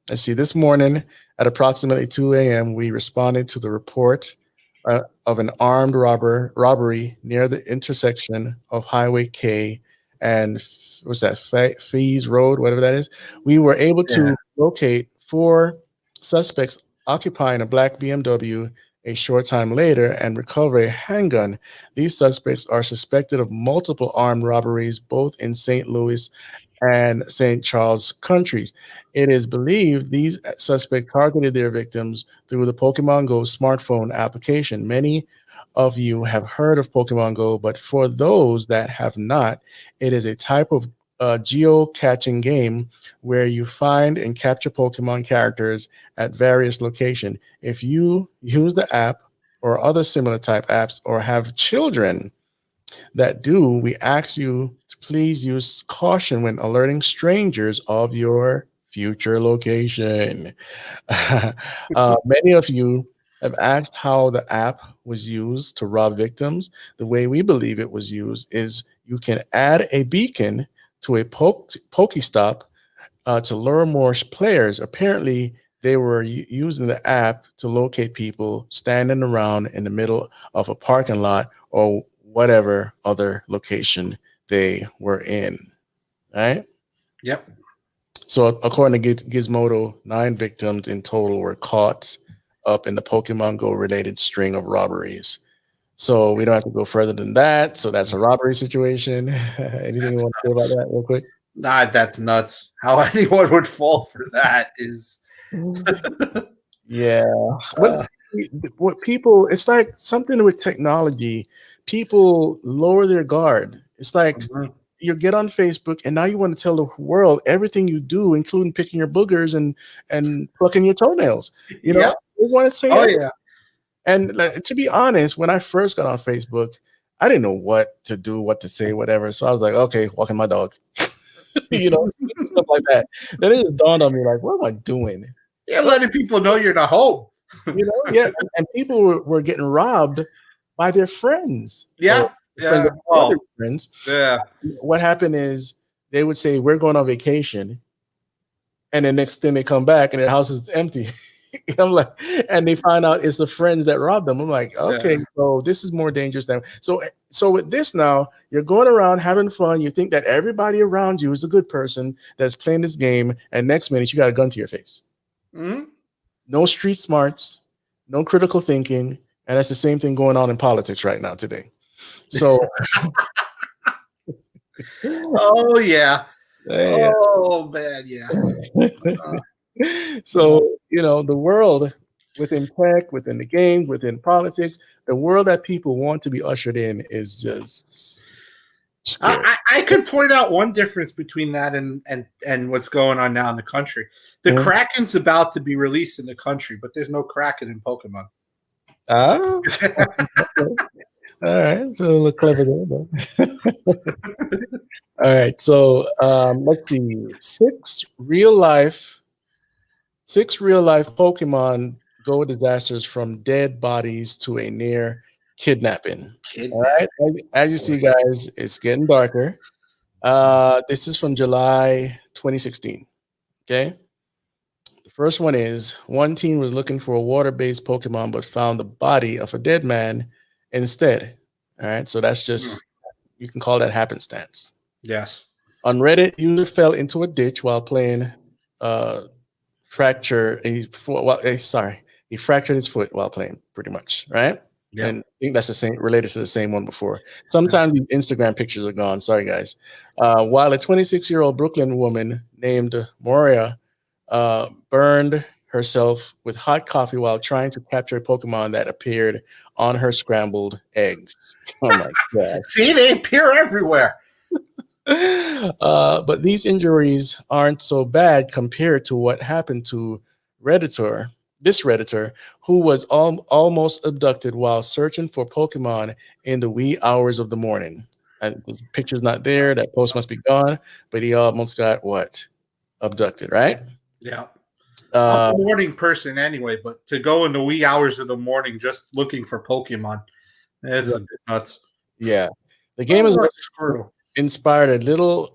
Let's see. This morning at approximately 2 a.m., we responded to the report of an armed robbery near the intersection of Highway K and what's that? Fees Road, whatever that is. We were able to locate 4 suspects occupying a black BMW a short time later and recover a handgun. These suspects are suspected of multiple armed robberies, both in St. Louis and St. Charles counties. It is believed these suspects targeted their victims through the Pokemon Go smartphone application. Many of you have heard of Pokemon Go, but for those that have not, it is a type of geo-catching game where you find and capture Pokemon characters at various locations. If you use the app or other similar type apps or have children that do, we ask you to please use caution when alerting strangers of your future location. Many of you have asked how the app was used to rob victims. The way we believe it was used is you can add a beacon to a Pokestop to lure more players. Apparently, they were using the app to locate people standing around in the middle of a parking lot or whatever other location they were in. Right? Yep. So, according to Gizmodo, 9 victims in total were caught up in the Pokemon Go related string of robberies. So, we don't have to go further than that. So, that's a robbery situation. Anything you want to say about that, real quick? Nah, that's nuts. How anyone would fall for that is. Yeah. But what people, it's like something with technology. People lower their guard. It's like you get on Facebook and now you want to tell the world everything you do, including picking your boogers and plucking your toenails. You know, they want to say everything. Yeah. And to be honest, when I first got on Facebook, I didn't know what to do, what to say, whatever. So I was like, okay, walking my dog. You know, stuff like that. Then it just dawned on me, like, what am I doing? Yeah, letting people know you're not home. You know, yeah, and people were getting robbed by their friends. Yeah, friends. Yeah. What happened is they would say, "We're going on vacation," and the next thing they come back and their house is empty. I'm like, and they find out it's the friends that robbed them. I'm like, okay, so this is more dangerous than so. So with this now, you're going around having fun. You think that everybody around you is a good person that's playing this game, and next minute you got a gun to your face. Mm-hmm. No street smarts, no critical thinking, and that's the same thing going on in politics right now today. So, oh yeah. Oh man, yeah. So, you know, the world within tech, within the games, within politics, the world that people want to be ushered in is just scary. I could point out one difference between that and what's going on now in the country. The Kraken's about to be released in the country, but there's no Kraken in Pokemon. All right, so a little clever there. All right, so let's see. 6 real life Pokemon Go disasters, from dead bodies to a near kidnapping. All right, as you see, guys, it's getting darker. This is from July 2016. Okay. The first one is one teen was looking for a water-based Pokemon but found the body of a dead man instead. All right, so that's just, you can call that happenstance. Yes. On Reddit, user fell into a ditch while playing fracture. He fractured his foot while playing, pretty much, right? Yeah. And I think that's the same, related to the same one before. Sometimes these Instagram pictures are gone. Sorry, guys. While a 26-year-old Brooklyn woman named Moria burned herself with hot coffee while trying to capture a Pokemon that appeared on her scrambled eggs. Oh my God. See, they appear everywhere. But these injuries aren't so bad compared to what happened to this Redditor, who was almost abducted while searching for Pokemon in the wee hours of the morning. And the picture's not there. That post must be gone. But he almost got what? Abducted, right? Yeah. I'm a morning person anyway, but to go in the wee hours of the morning just looking for Pokemon, it's a bit nuts. Yeah. The game is Squirtle. inspired a little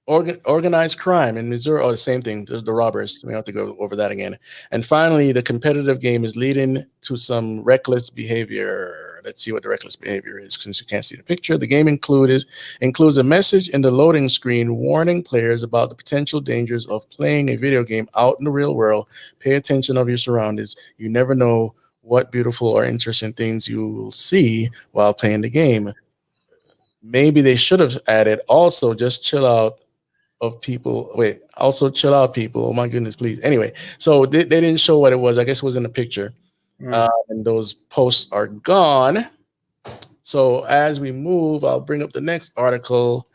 organized crime in Missouri. Oh, the same thing. The robbers. We don't have to go over that again. And finally, the competitive game is leading to some reckless behavior. Let's see what the reckless behavior is, since you can't see the picture. The game includes a message in the loading screen warning players about the potential dangers of playing a video game out in the real world. Pay attention of your surroundings. You never know what beautiful or interesting things you will see while playing the game. Maybe they should have added also just chill out of people. Wait, also chill out people. Oh my goodness, please. Anyway, so they didn't show what it was. I guess it was in the picture. And those posts are gone. So as we move, I'll bring up the next article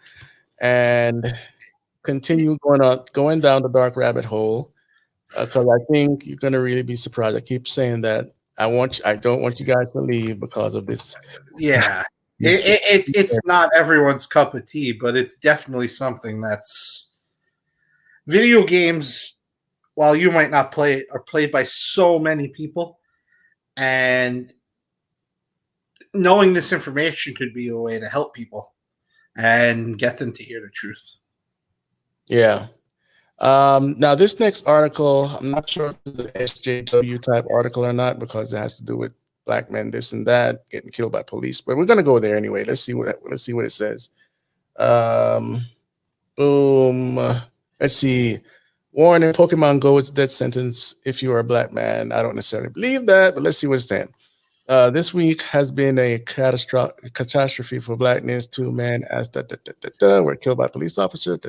and continue going down the dark rabbit hole, because I think you're going to really be surprised. I keep saying that I don't want you guys to leave because of this. Yeah. It's not everyone's cup of tea, but it's definitely something that's video games, while you might not play it, are played by so many people, and knowing this information could be a way to help people and get them to hear the truth. Yeah. Now this next article, I'm not sure if it's an SJW type article or not, because it has to do with black men, this and that, getting killed by police. But we're gonna go there anyway. Let's see what it says. Boom. Let's see. Warning: Pokemon Go is a death sentence if you are a black man. I don't necessarily believe that, but let's see what's saying. This week has been a catastrophe for blackness. 2 men were killed by police officers.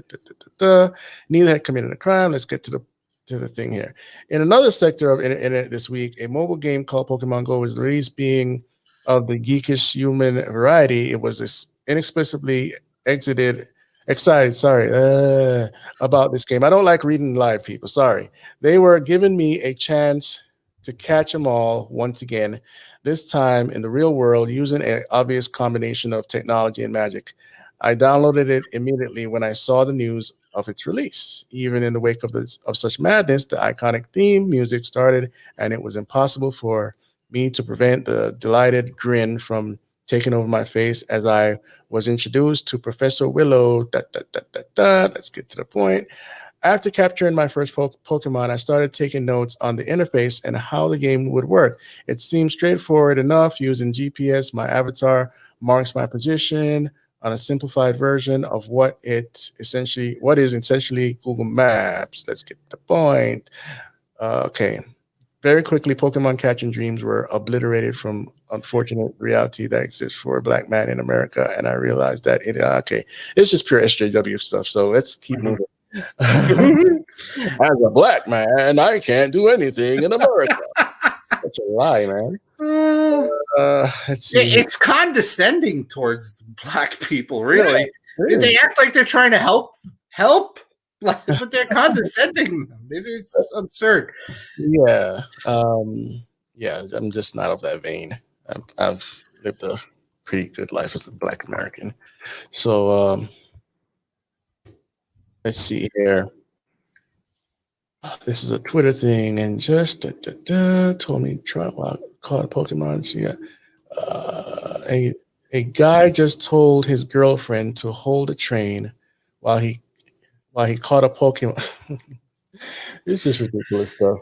Neither had committed a crime. Let's get to the thing here. In another sector of internet this week, a mobile game called Pokemon Go was released. Being of the geekish human variety, it was inexplicably excited about this game. I don't like reading live, people. Sorry. They were giving me a chance to catch them all once again, this time in the real world using an obvious combination of technology and magic. I downloaded it immediately when I saw the news of its release. Even in the wake of such madness, the iconic theme music started, and it was impossible for me to prevent the delighted grin from taking over my face as I was introduced to Professor Willow. Let's get to the point. After capturing my first Pokemon, I started taking notes on the interface and how the game would work. It seemed straightforward enough. Using GPS, my avatar marks my position on a simplified version of what is essentially Google Maps. Let's get to the point. Okay. Very quickly, Pokemon catching dreams were obliterated from unfortunate reality that exists for a black man in America. And I realized that it's just pure SJW stuff. So let's keep moving. As a black man, I can't do anything in America. That's a lie, man. Let's see. It's condescending towards black people, really. Yeah, they act like they're trying to help, but they're condescending. It's absurd. Yeah. I'm just not of that vein. I've lived a pretty good life as a black American. So let's see here. This is a Twitter thing, and just told me caught a Pokemon. So yeah, a guy just told his girlfriend to hold a train while he caught a Pokemon. This is ridiculous stuff.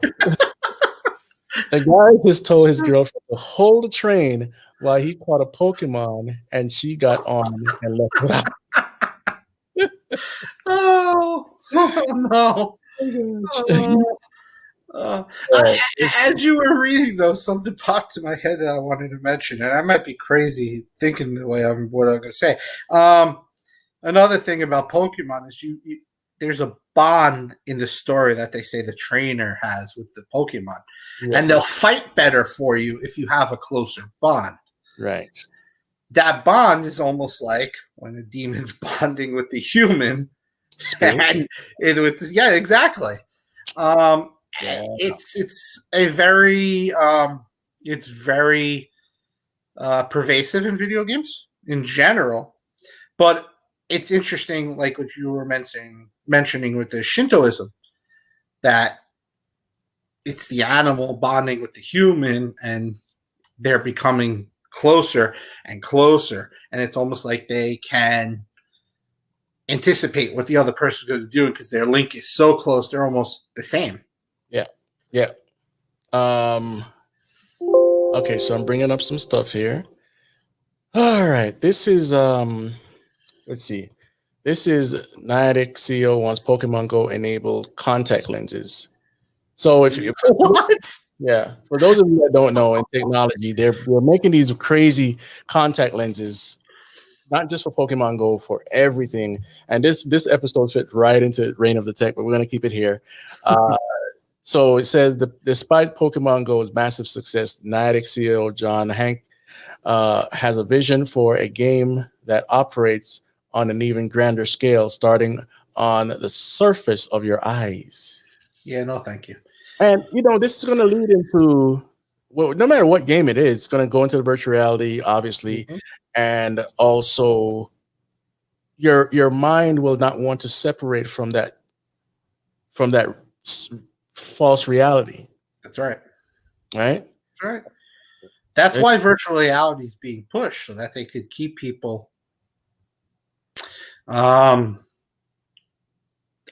A guy just told his girlfriend to hold a train while he caught a Pokemon and she got on and left without. Oh, no. Oh. As you were reading, though, something popped in my head that I wanted to mention, and I might be crazy thinking the way what I'm going to say. Another thing about Pokemon is there's a bond in the story that they say the trainer has with the Pokemon, and they'll fight better for you if you have a closer bond. Right. That bond is almost like when a demon's bonding with the human. And exactly. It's very pervasive in video games in general, but it's interesting, like what you were mentioning with the Shintoism, that it's the animal bonding with the human, and they're becoming closer and closer, and it's almost like they can anticipate what the other person's going to do because their link is so close, they're almost the same. Yeah. Okay, so I'm bringing up some stuff here. All right, this is let's see. This is Niantic CEO wants Pokemon Go enabled contact lenses. So if what? Yeah, for those of you that don't know in technology, they're making these crazy contact lenses, not just for Pokemon Go, for everything. And this episode fits right into Reign of the Tech, but we're going to keep it here. So it says, despite Pokemon Go's massive success, Niantic CEO John Hank has a vision for a game that operates on an even grander scale, starting on the surface of your eyes. Yeah, no, thank you. And, this is going to lead into, well, no matter what game it is, it's going to go into the virtual reality, obviously. Mm-hmm. And also your mind will not want to separate from that false reality. That's right. Right? That's right. That's why virtual reality is being pushed, so that they could keep people I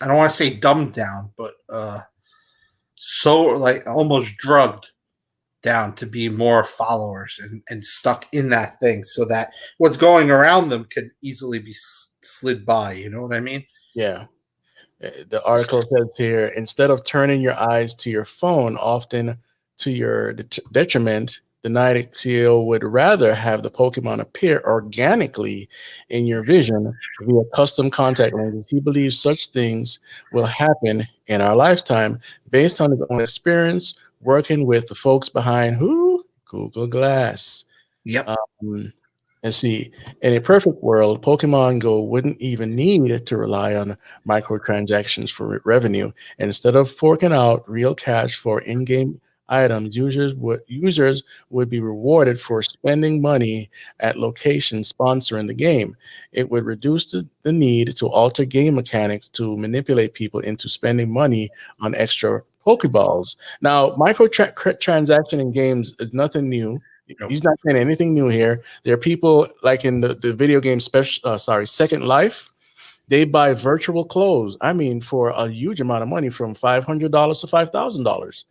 don't want to say dumbed down, but so like almost drugged down to be more followers and stuck in that thing, so that what's going around them could easily be slid by. You know what I mean? Yeah. The article says here, instead of turning your eyes to your phone, often to your detriment, the Niantic CEO would rather have the Pokemon appear organically in your vision via custom contact lenses. He believes such things will happen in our lifetime based on his own experience working with the folks behind Google Glass. Yep. And see, in a perfect world, Pokemon Go wouldn't even need to rely on microtransactions for revenue. Instead of forking out real cash for in-game items, users would be rewarded for spending money at locations sponsoring the game. It would reduce the need to alter game mechanics to manipulate people into spending money on extra Pokeballs. Now, microtransaction in games is nothing new. Nope. He's not saying anything new here. There are people like in the video game Second Life. They buy virtual clothes. I mean, for a huge amount of money, from $500 to $5,000,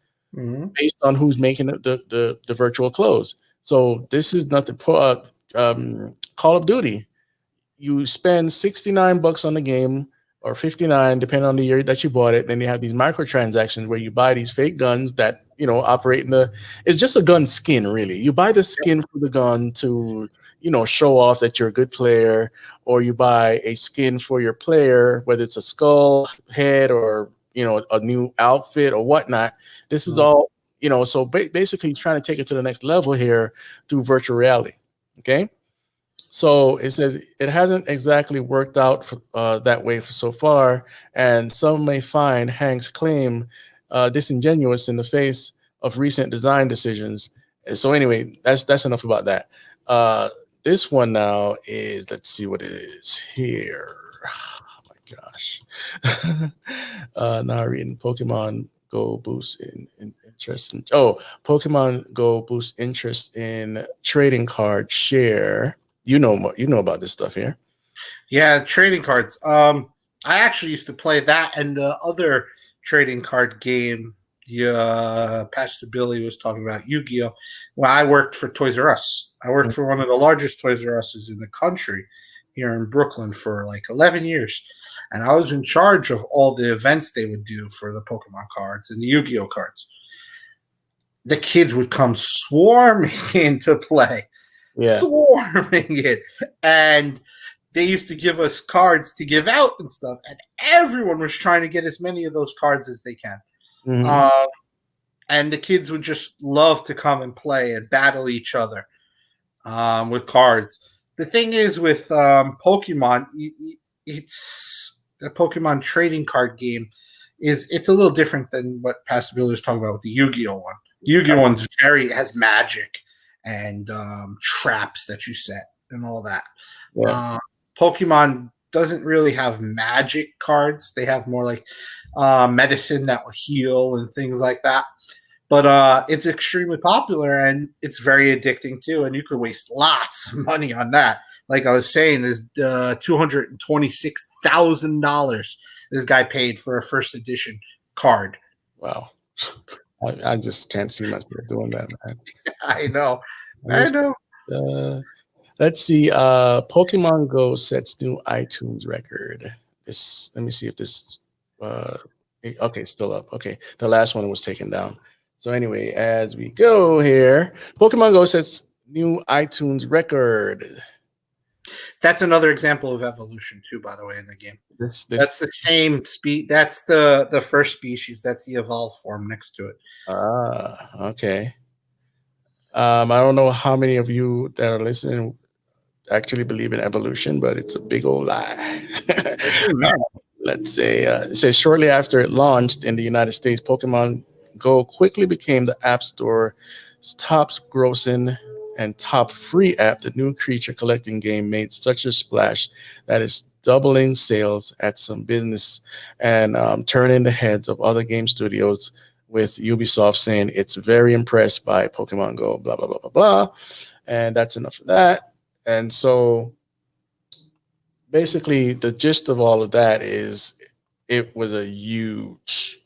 based on who's making the virtual clothes. So this is nothing. Call of Duty. You spend $69 on the game, or $59, depending on the year that you bought it. Then you have these microtransactions where you buy these fake guns that operate it's just a gun skin, really. You buy the skin for the gun to show off that you're a good player, or you buy a skin for your player, whether it's a skull head or a new outfit or whatnot. This is all so basically trying to take it to the next level here through virtual reality. Okay. So it says it hasn't exactly worked out that way so far, and some may find Hank's claim disingenuous in the face of recent design decisions. So anyway, that's enough about that. This one now is, let's see what it is here. Oh my gosh. Now reading Pokemon Go boost in interest in Pokemon Go boost interest in trading card share. You know about this stuff here. Yeah, trading cards. I actually used to play that and the other trading card game, Pastor Billy was talking about Yu-Gi-Oh. Well, I worked for Toys R Us. I worked for one of the largest Toys R Us's in the country here in Brooklyn for like 11 years. And I was in charge of all the events they would do for the Pokemon cards and the Yu-Gi-Oh cards. The kids would come swarming into play. Yeah. Swarming it. And they used to give us cards to give out and stuff. And everyone was trying to get as many of those cards as they can. And the kids would just love to come and play and battle each other with cards. The thing is with Pokemon, it's the Pokemon trading card game it's a little different than what Pastor Bill was talking about with the Yu-Gi-Oh one. Yu-Gi-Oh one's has magic and traps that you set and all that. Yeah. Pokemon doesn't really have magic cards. They have more like medicine that will heal and things like that. But it's extremely popular and it's very addicting too. And you could waste lots of money on that. Like I was saying, there's $226,000 this guy paid for a first edition card. Wow. I just can't see myself doing that, man. I know. I know. Let's see. Pokemon Go sets new iTunes record. Let me see if this. Okay, still up. Okay, the last one was taken down. So anyway, as we go here, Pokemon Go sets new iTunes record. That's another example of evolution too, by the way, in the game. That's the same speed. That's the first species. That's the evolved form next to it. Okay. I don't know how many of you that are listening actually believe in evolution, but it's a big old lie. Let's say it says shortly after it launched in the United States, Pokemon Go quickly became the App Store's top grossing and top free app. The new creature collecting game made such a splash that it's doubling sales at some business and turning the heads of other game studios, with Ubisoft saying it's very impressed by Pokemon Go, blah, blah, blah, blah, blah. And that's enough of that. And so basically the gist of all of that is it was a huge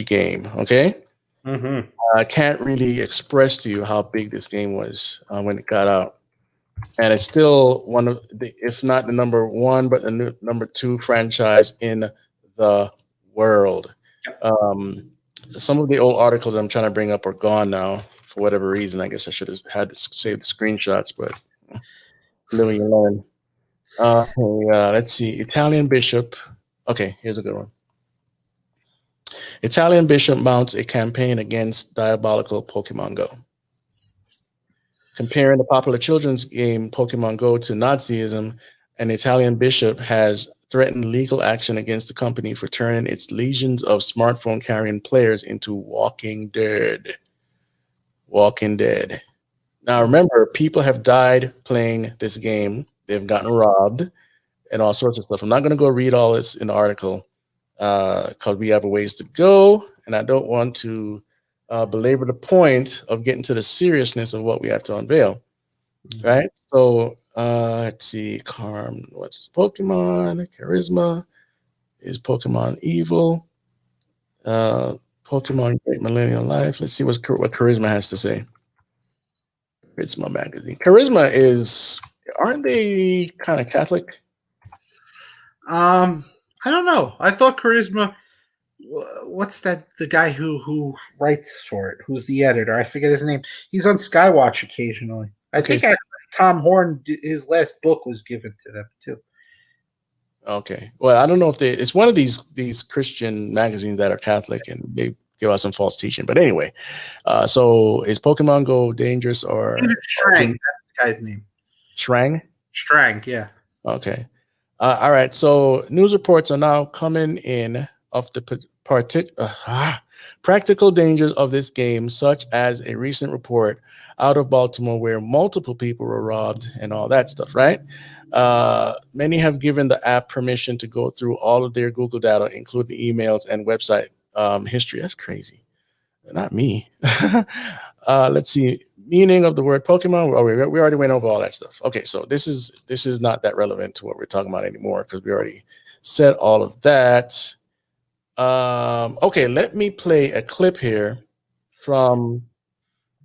game. Okay. I can't really express to you how big this game was when it got out. And it's still one of the, if not the number one, but the number two franchise in the world. Some of the old articles I'm trying to bring up are gone now for whatever reason. I guess I should have had to save the screenshots, but living and learn. Let's see. Italian bishop. Okay, here's a good one. Italian bishop mounts a campaign against diabolical Pokemon Go. Comparing the popular children's game Pokemon Go to Nazism, an Italian bishop has threatened legal action against the company for turning its legions of smartphone-carrying players into walking dead. Walking dead. Now, remember, people have died playing this game. They've gotten robbed and all sorts of stuff. I'm not going to go read all this in the article because we have a ways to go, and I don't want to belabor the point of getting to the seriousness of what we have to unveil. Right? So, let's see. What's Pokemon? Charisma. Is Pokemon evil? Pokemon Great Millennial Life. Let's see what Charisma has to say. Charisma magazine. Charisma is, aren't they kind of Catholic? I don't know. I thought Charisma. What's that? The guy who writes for it? Who's the editor? I forget his name. He's on Skywatch occasionally. I think Tom Horn, his last book was given to them too. Okay. Well, I don't know if it's one of these Christian magazines that are Catholic and they give out some false teaching. But anyway, so is Pokemon Go dangerous or Strang? That's the guy's name. Strang? Strang, yeah. Okay. All right. So news reports are now coming in of the practical dangers of this game, such as a recent report out of Baltimore where multiple people were robbed and all that stuff, right? Many have given the app permission to go through all of their Google data, including emails and website history. That's crazy. Not me. Let's see. Meaning of the word Pokemon. We already went over all that stuff. Okay, so this is not that relevant to what we're talking about anymore because we already said all of that. Okay, let me play a clip here from.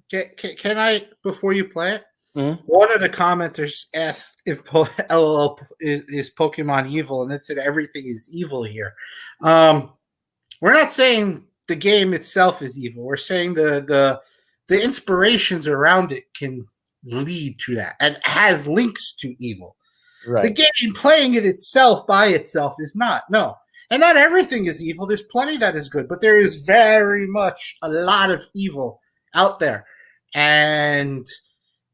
Can I, before you play it? Mhm. One of the commenters asked if LOL is Pokemon evil, and it said everything is evil here. We're not saying the game itself is evil. We're saying the inspirations around it can lead to that and has links to evil. Right. The game playing it itself by itself is not. No. And not everything is evil. There's plenty that is good, but there is very much a lot of evil out there. And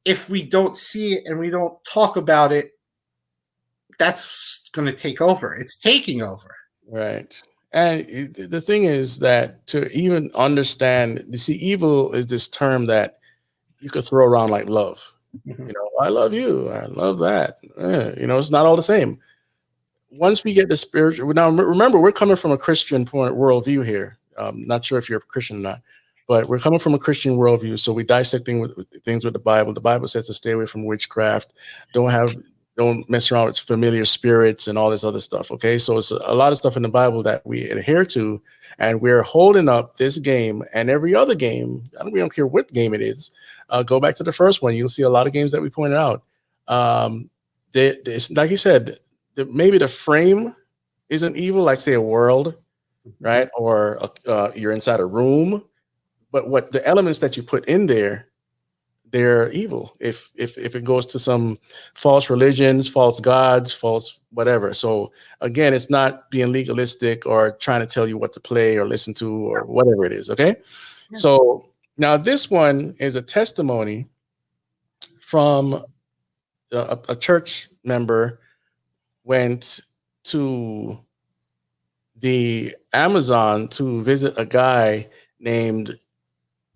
if we don't see it and we don't talk about it, that's going to take over. It's taking over. Right. And the thing is that to even understand, you see, evil is this term that you could throw around like love. Mhm. You know, I love you. I love that. You know, it's not all the same. Once we get the spiritual, now remember, we're coming from a Christian worldview here. Not sure if you're a Christian or not, but we're coming from a Christian worldview. So we dissect things with the Bible. The Bible says to stay away from witchcraft. Don't mess around with familiar spirits and all this other stuff. Okay, so it's a lot of stuff in the Bible that we adhere to, and we're holding up this game and every other game. We don't care what game it is. Go back to the first one. You'll see a lot of games that we pointed out. Like you said, maybe the frame isn't evil, like say a world, right? Or you're inside a room, but what the elements that you put in there, they're evil. If it goes to some false religions, false gods, false whatever. So again, it's not being legalistic or trying to tell you what to play or listen to or whatever it is. Okay. Yeah. So now this one is a testimony from a church member went to the Amazon to visit a guy named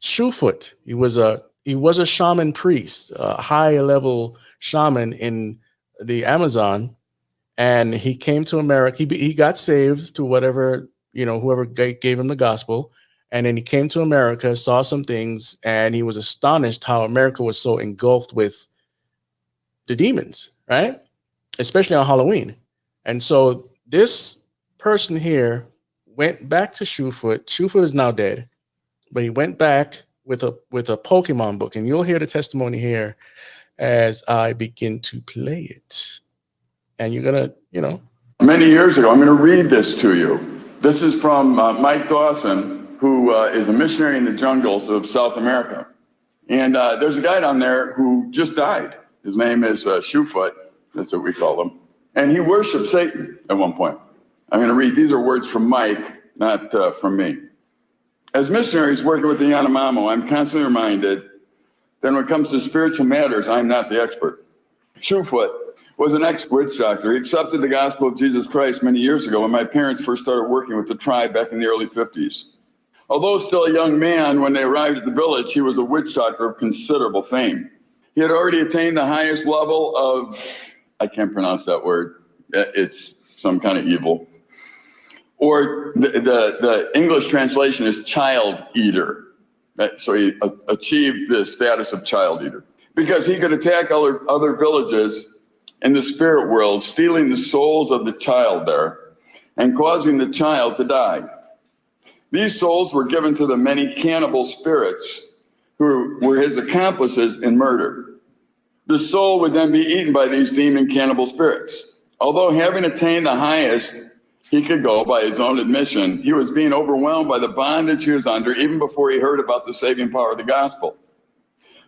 Shoefoot. He was a shaman priest, a high level shaman in the Amazon, and he came to America. He got saved to whatever, you know, whoever gave him the gospel, and then he came to America, saw some things, and he was astonished how America was so engulfed with the demons, right? Especially on Halloween. And so this person here went back to Shoefoot. Shoefoot is now dead, but he went back with a Pokemon book, and you'll hear the testimony here as I begin to play it. And you're gonna, you know. Many years ago, I'm going to read this to you. This is from Mike Dawson, who is a missionary in the jungles of South America. And there's a guy down there who just died. His name is Shoefoot. That's what we call him. And he worshiped Satan at one point. I'm going to read. These are words from Mike, not from me. As missionaries working with the Yanomamo, I'm constantly reminded that when it comes to spiritual matters, I'm not the expert. Shoefoot was an ex-witch doctor. He accepted the gospel of Jesus Christ many years ago when my parents first started working with the tribe back in the early 50s. Although still a young man, when they arrived at the village, he was a witch doctor of considerable fame. He had already attained the highest level of, I can't pronounce that word. It's some kind of evil. Or the English translation is child eater. So he achieved the status of child eater because he could attack other villages in the spirit world, stealing the souls of the child there and causing the child to die. These souls were given to the many cannibal spirits who were his accomplices in murder. The soul would then be eaten by these demon cannibal spirits. Although having attained the highest he could go by his own admission, he was being overwhelmed by the bondage he was under even before he heard about the saving power of the gospel.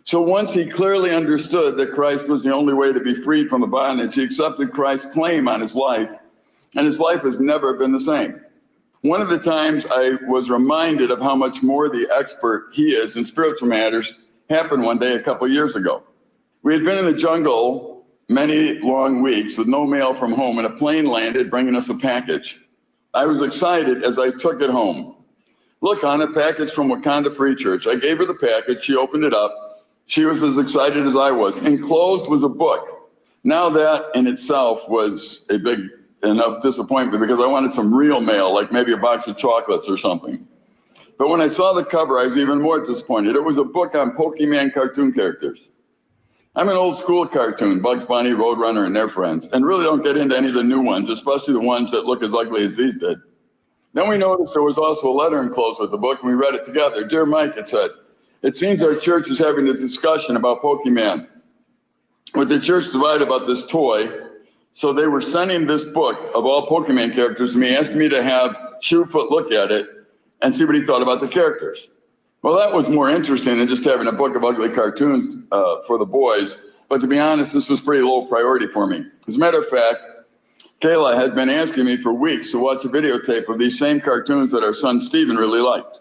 So once he clearly understood that Christ was the only way to be freed from the bondage, he accepted Christ's claim on his life, and his life has never been the same. One of the times I was reminded of how much more the expert he is in spiritual matters happened one day a couple years ago. We had been in the jungle many long weeks with no mail from home, and a plane landed bringing us a package. I was excited as I took it home. Look, on a package from Wakanda Free Church. I gave her the package. She opened it up. She was as excited as I was. Enclosed was a book. Now that in itself was a big enough disappointment because I wanted some real mail, like maybe a box of chocolates or something. But when I saw the cover, I was even more disappointed. It was a book on Pokemon cartoon characters. I'm an old school cartoon, Bugs Bunny, Roadrunner, and their friends, and really don't get into any of the new ones, especially the ones that look as ugly as these did. Then we noticed there was also a letter enclosed with the book, and we read it together. Dear Mike, it said, it seems our church is having a discussion about Pokemon. With the church divided about this toy, so they were sending this book of all Pokemon characters to me, asking me to have Shoefoot look at it and see what he thought about the characters. Well, that was more interesting than just having a book of ugly cartoons for the boys. But to be honest, this was pretty low priority for me. As a matter of fact, Kayla had been asking me for weeks to watch a videotape of these same cartoons that our son Steven really liked.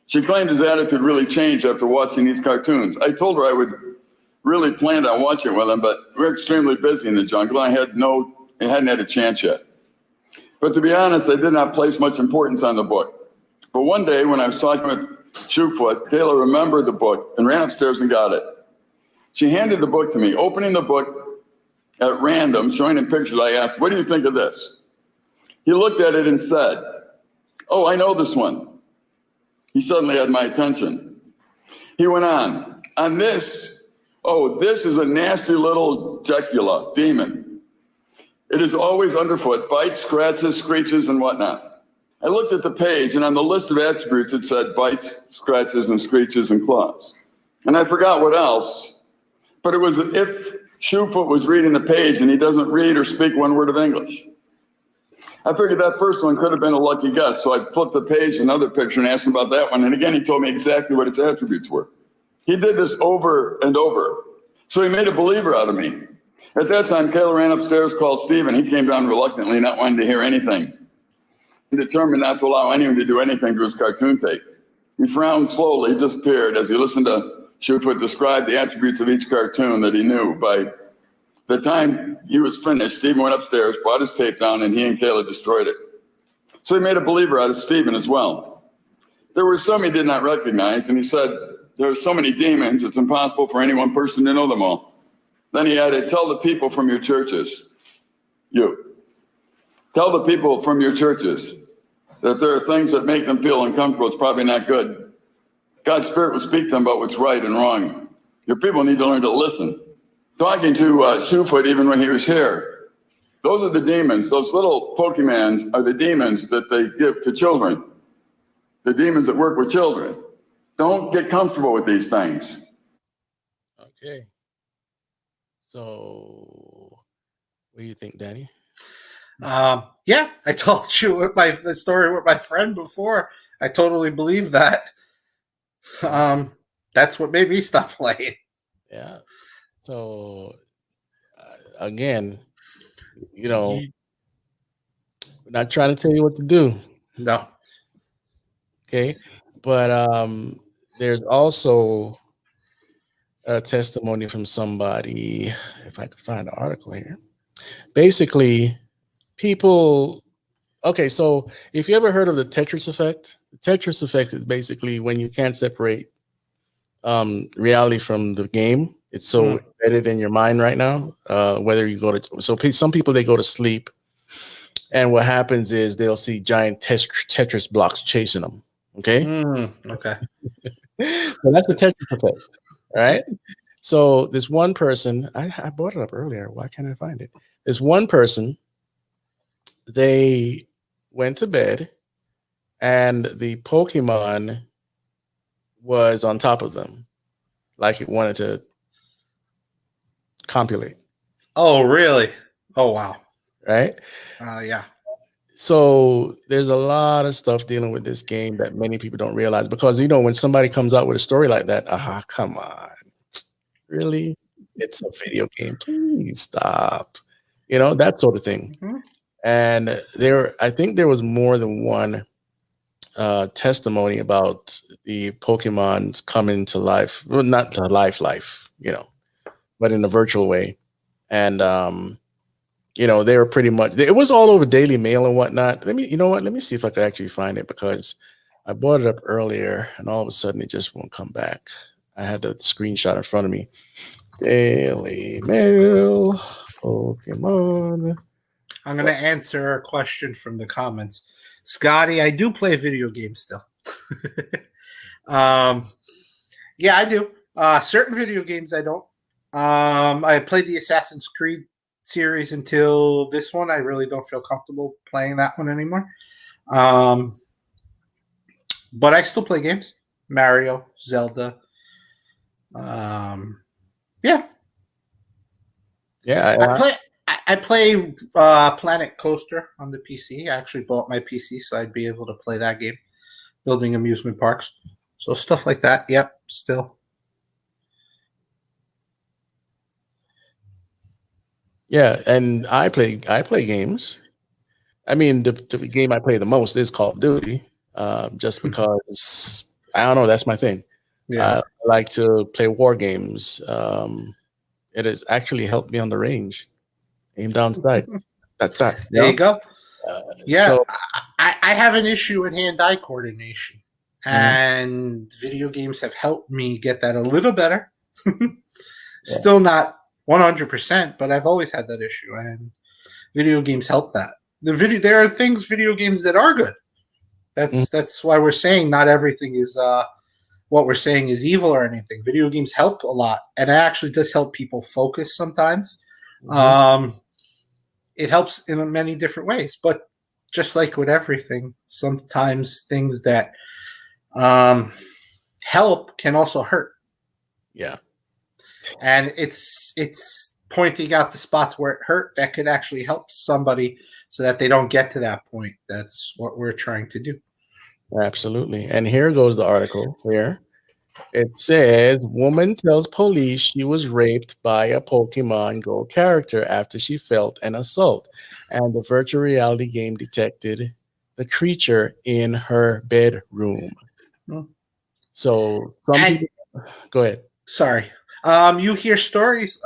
She claimed his attitude really changed after watching these cartoons. I told her I would really planned on watching with him, but we're extremely busy in the jungle. I hadn't had a chance yet. But to be honest, I did not place much importance on the book. But one day when I was talking with Shoefoot, Kayla remembered the book and ran upstairs and got it. She handed the book to me. Opening the book at random, showing him pictures, I asked, what do you think of this? He looked at it and said, oh, I know this one. He suddenly had my attention. He went on this, oh, this is a nasty little Jecula, demon. It is always underfoot, bites, scratches, screeches, and whatnot. I looked at the page, and on the list of attributes, it said bites, scratches, and screeches, and claws. And I forgot what else, but it was if Shoefoot was reading the page and he doesn't read or speak one word of English. I figured that first one could have been a lucky guess, so I flipped the page, another picture, and asked him about that one. And again, he told me exactly what its attributes were. He did this over and over. So he made a believer out of me. At that time, Kayla ran upstairs, called Steven. He came down reluctantly, not wanting to hear anything. He determined not to allow anyone to do anything to his cartoon tape. He frowned slowly, disappeared as he listened to Shoefoot describe the attributes of each cartoon that he knew. By the time he was finished, Steven went upstairs, brought his tape down, and he and Kayla destroyed it. So he made a believer out of Steven as well. There were some he did not recognize, and he said, there are so many demons, it's impossible for any one person to know them all. Then he added, tell the people from your churches, tell the people from your churches that if there are things that make them feel uncomfortable, it's probably not good. God's Spirit will speak to them about what's right and wrong. Your people need to learn to listen. Talking to Shoefoot even when he was here, those are the demons. Those little Pokemons are the demons that they give to children. The demons that work with children. Don't get comfortable with these things. Okay. So, what do you think, Danny? Yeah, I told you the story with my friend before. I totally believe that. That's what made me stop playing. Yeah. So, again, we're not trying to tell you what to do. No. Okay. But there's also a testimony from somebody, if I could find the article here. Basically, people, okay, so if you ever heard of the Tetris effect, the Tetris effect is basically when you can't separate reality from the game. It's so embedded in your mind right now, whether you go to, so some people, they go to sleep, and what happens is they'll see giant Tetris blocks chasing them. Okay. Okay. So that's the Tetris effect. All right. So this one person, I brought it up earlier. Why can't I find it? This one person, they went to bed and the Pokemon was on top of them, like it wanted to copulate. Oh, really? Oh, wow. Right? Yeah. So there's a lot of stuff dealing with this game that many people don't realize, because, when somebody comes out with a story like that, come on. Really? It's a video game. Please stop. That sort of thing. Mm-hmm. And I think there was more than one testimony about the Pokemons coming to life. Well, not to life, but in a virtual way. And, they were pretty much, it was all over Daily Mail and whatnot. Let me see if I could actually find it, because I brought it up earlier and all of a sudden it just won't come back. I had the screenshot in front of me. Daily Mail, Pokemon. I'm going to answer a question from the comments. Scotty, I do play video games still. Yeah, I do. Certain video games I don't. I played the Assassin's Creed series until this one. I really don't feel comfortable playing that one anymore. But I still play games. Mario, Zelda. Yeah. Yeah, I play Planet Coaster on the PC. I actually bought my PC so I'd be able to play that game, building amusement parks. So stuff like that. Yep, still. yeah, and I play games. I mean, the game I play the most is Call of Duty, just because I don't know, that's my thing. Yeah. I like to play war games. It has actually helped me on the range, aim down sights. That. There you go. Yeah, So I have an issue with hand-eye coordination, Mhm. and video games have helped me get that a little better. Still not 100%, but I've always had that issue, and video games help that. There are video games that are good. That's why we're saying not everything is what we're saying is evil or anything. Video games help a lot, and it actually does help people focus sometimes. It helps in many different ways, but just like with everything, sometimes things that help can also hurt. yeah. And it's pointing out the spots where it hurt that could actually help somebody so that they don't get to that point. That's what we're trying to do. Absolutely. And here goes the article here. It says, woman tells police she was raped by a Pokemon Go character after she felt an assault, and the virtual reality game detected the creature in her bedroom. Hmm. So some people, go ahead. Sorry. You hear stories,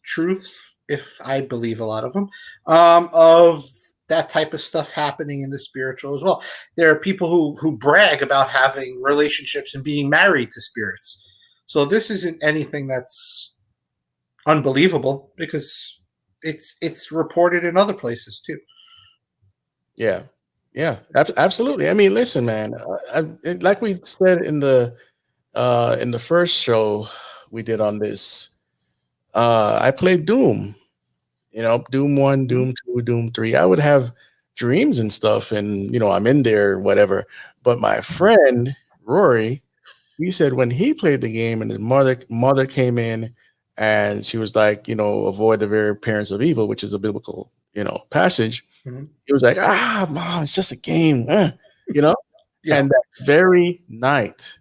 truth, if I believe a lot of them, of that type of stuff happening in the spiritual as well. There are people who brag about having relationships and being married to spirits. So this isn't anything that's unbelievable because it's reported in other places too. Yeah. Yeah, absolutely. I mean, listen, man, like we said in the first show we did on this, I played Doom. You know, Doom 1, Doom 2, Doom 3. I would have dreams and stuff, and I'm in there, whatever. But my friend Rory, he said when he played the game and his mother came in and she was like, avoid the very appearance of evil, which is a biblical, passage. Mm-hmm. He was like, mom, it's just a game, Yeah. And that very night,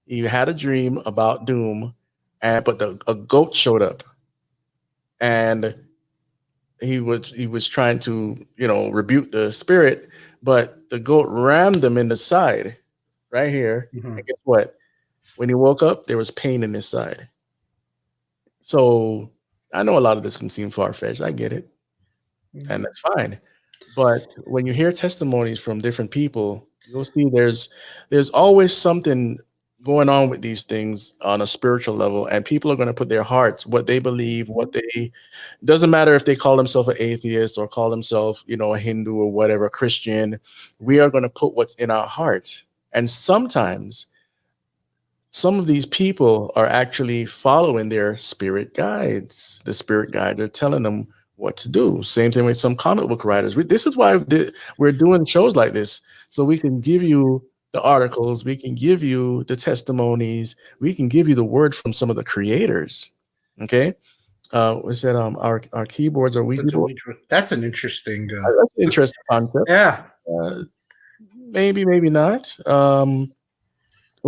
he had a dream about Doom, but a goat showed up, and he was trying to rebuke the spirit, but the goat rammed him in the side, right here. Mm-hmm. And guess what? When he woke up, there was pain in his side. So I know a lot of this can seem far-fetched. I get it, and that's fine. But when you hear testimonies from different people, you'll see there's always something going on with these things on a spiritual level, and people are going to put their hearts, what they believe, doesn't matter if they call themselves an atheist or call themselves, a Hindu or whatever, Christian. We are going to put what's in our heart. And sometimes some of these people are actually following their spirit guides. The spirit guides are telling them what to do. Same thing with some comic book writers. This is why we're doing shows like this, so we can give you the articles, we can give you the testimonies, we can give you the word from some of the creators. Okay, we said our keyboards are Ouija boards. That's an interesting. That's an interesting concept. Yeah. Maybe not. We'll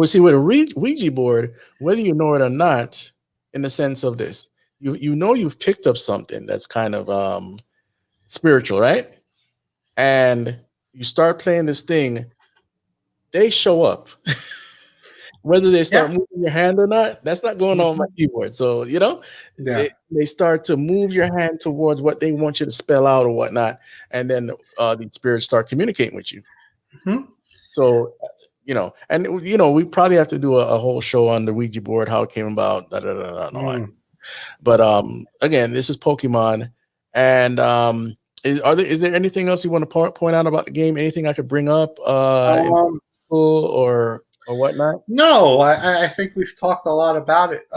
see with a Ouija board, whether you know it or not, in the sense of this. You've picked up something that's kind of spiritual, right? And you start playing this thing, they show up. Whether they start moving your hand or not, that's not going on my keyboard. So, they start to move your hand towards what they want you to spell out or whatnot. And then the spirits start communicating with you. Mm-hmm. So, we probably have to do a whole show on the Ouija board, how it came about, But again, this is Pokemon, and is there anything else you want to point out about the game? Anything I could bring up, or whatnot? No, I think we've talked a lot about it.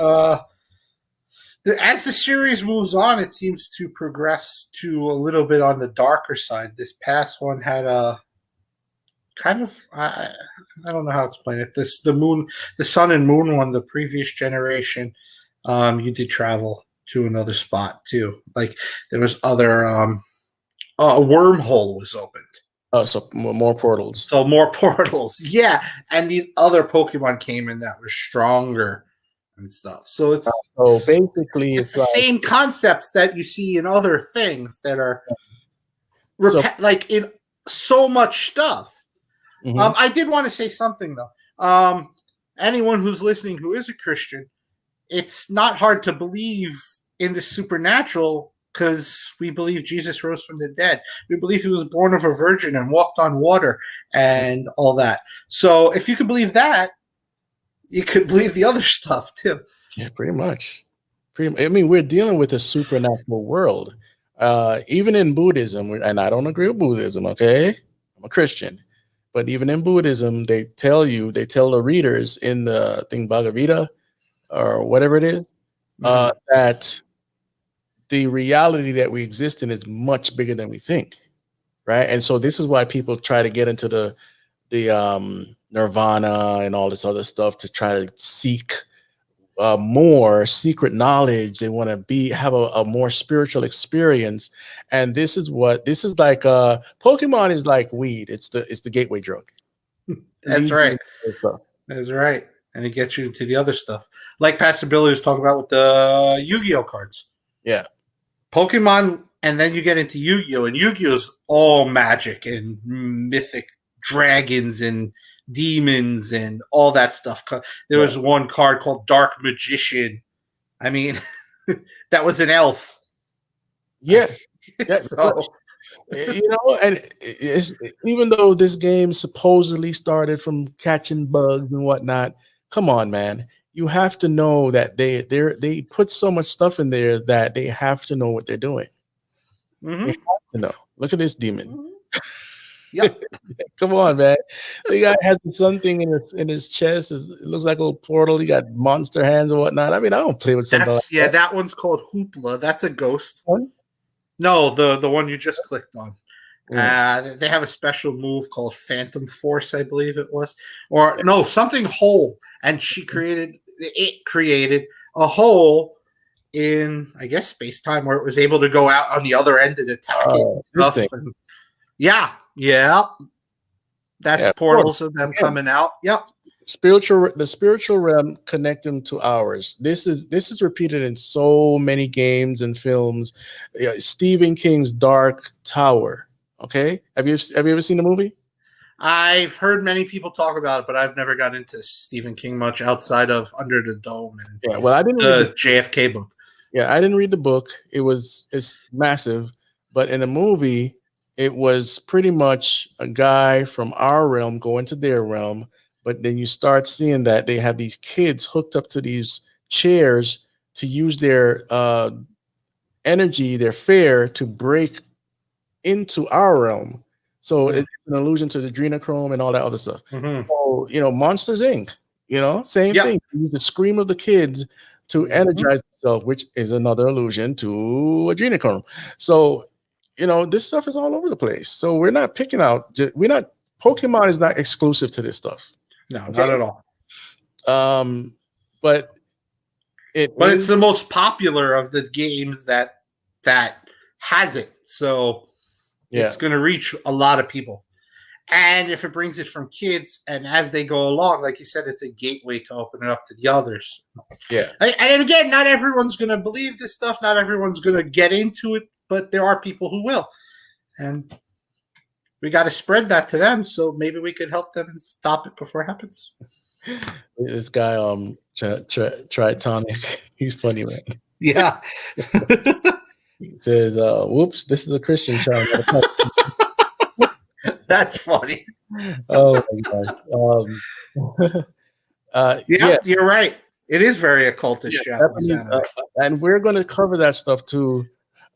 as the series moves on, it seems to progress to a little bit on the darker side. This past one had a kind of I don't know how to explain it. The sun and moon one, the previous generation, you did travel to another spot too. Like there was other a wormhole was opened. Oh, so more portals. So more portals, yeah. And these other Pokemon came in that were stronger and stuff. So it's basically it's the same concepts that you see in other things that are like in so much stuff. Mhm. I did want to say something though. Anyone who's listening who is a Christian, it's not hard to believe in the supernatural because we believe Jesus rose from the dead. We believe he was born of a virgin and walked on water and all that. So if you could believe that, you could believe the other stuff too. Yeah, pretty much. I mean, we're dealing with a supernatural world. Even in Buddhism, and I don't agree with Buddhism, okay? I'm a Christian. But even in Buddhism, they tell the readers in the thing Bhagavad Gita or whatever it is, that the reality that we exist in is much bigger than we think, right? And so this is why people try to get into the nirvana and all this other stuff to try to seek more secret knowledge. They want to have a more spiritual experience, and this is like Pokemon is like weed. It's the gateway drug. That's right. That's right. And it gets you to the other stuff, like Pastor Billy was talking about with the Yu-Gi-Oh cards. Yeah, Pokemon, and then you get into Yu-Gi-Oh, and Yu-Gi-Oh is all magic and mythic dragons and demons and all that stuff. There was one card called Dark Magician. I mean, that was an elf. Yeah. So, and even though this game supposedly started from catching bugs and whatnot, come on, man. You have to know that they put so much stuff in there that they have to know what they're doing. Mm-hmm. They have to know. Look at this demon. Yep. Come on, man. The guy has something in his chest. It looks like a little portal. He got monster hands and whatnot. I mean, I don't play with something like that. That one's called Hoopla. That's a ghost. One? No, the one you just clicked on. They have a special move called Phantom Force, I believe it was. Or no, something whole. And it created a hole in, I guess, space-time where it was able to go out on the other end and attack it and stuff. And yeah. That's portals of them coming out. Yep. The spiritual realm connecting to ours. This is repeated in so many games and films. Stephen King's Dark Tower. Okay, have you ever seen the movie? I've heard many people talk about it, but I've never got into Stephen King much outside of Under the Dome and I didn't read the JFK book. Yeah, I didn't read the book. It's massive, but in the movie, it was pretty much a guy from our realm going to their realm. But then you start seeing that they have these kids hooked up to these chairs to use their energy, their fare, to break into our realm. So it's an allusion to the adrenochrome and all that other stuff. Mm-hmm. So, Monsters Inc., same thing. You use the scream of the kids to energize themselves, which is another allusion to adrenochrome. So, this stuff is all over the place. So we're not picking out. Pokemon is not exclusive to this stuff. No, not at all. But it's the most popular of the games that has it. So it's going to reach a lot of people. And if it brings it from kids, and as they go along, like you said, it's a gateway to open it up to the others. Yeah. And again, not everyone's going to believe this stuff. Not everyone's going to get into it, but there are people who will. And we got to spread that to them, so maybe we could help them and stop it before it happens. This guy, Tritonic, he's funny, man. Yeah. He says, whoops, this is a Christian child. That's funny. Oh my gosh. You're right. It is very occultish, Japanese anime. And we're going to cover that stuff too.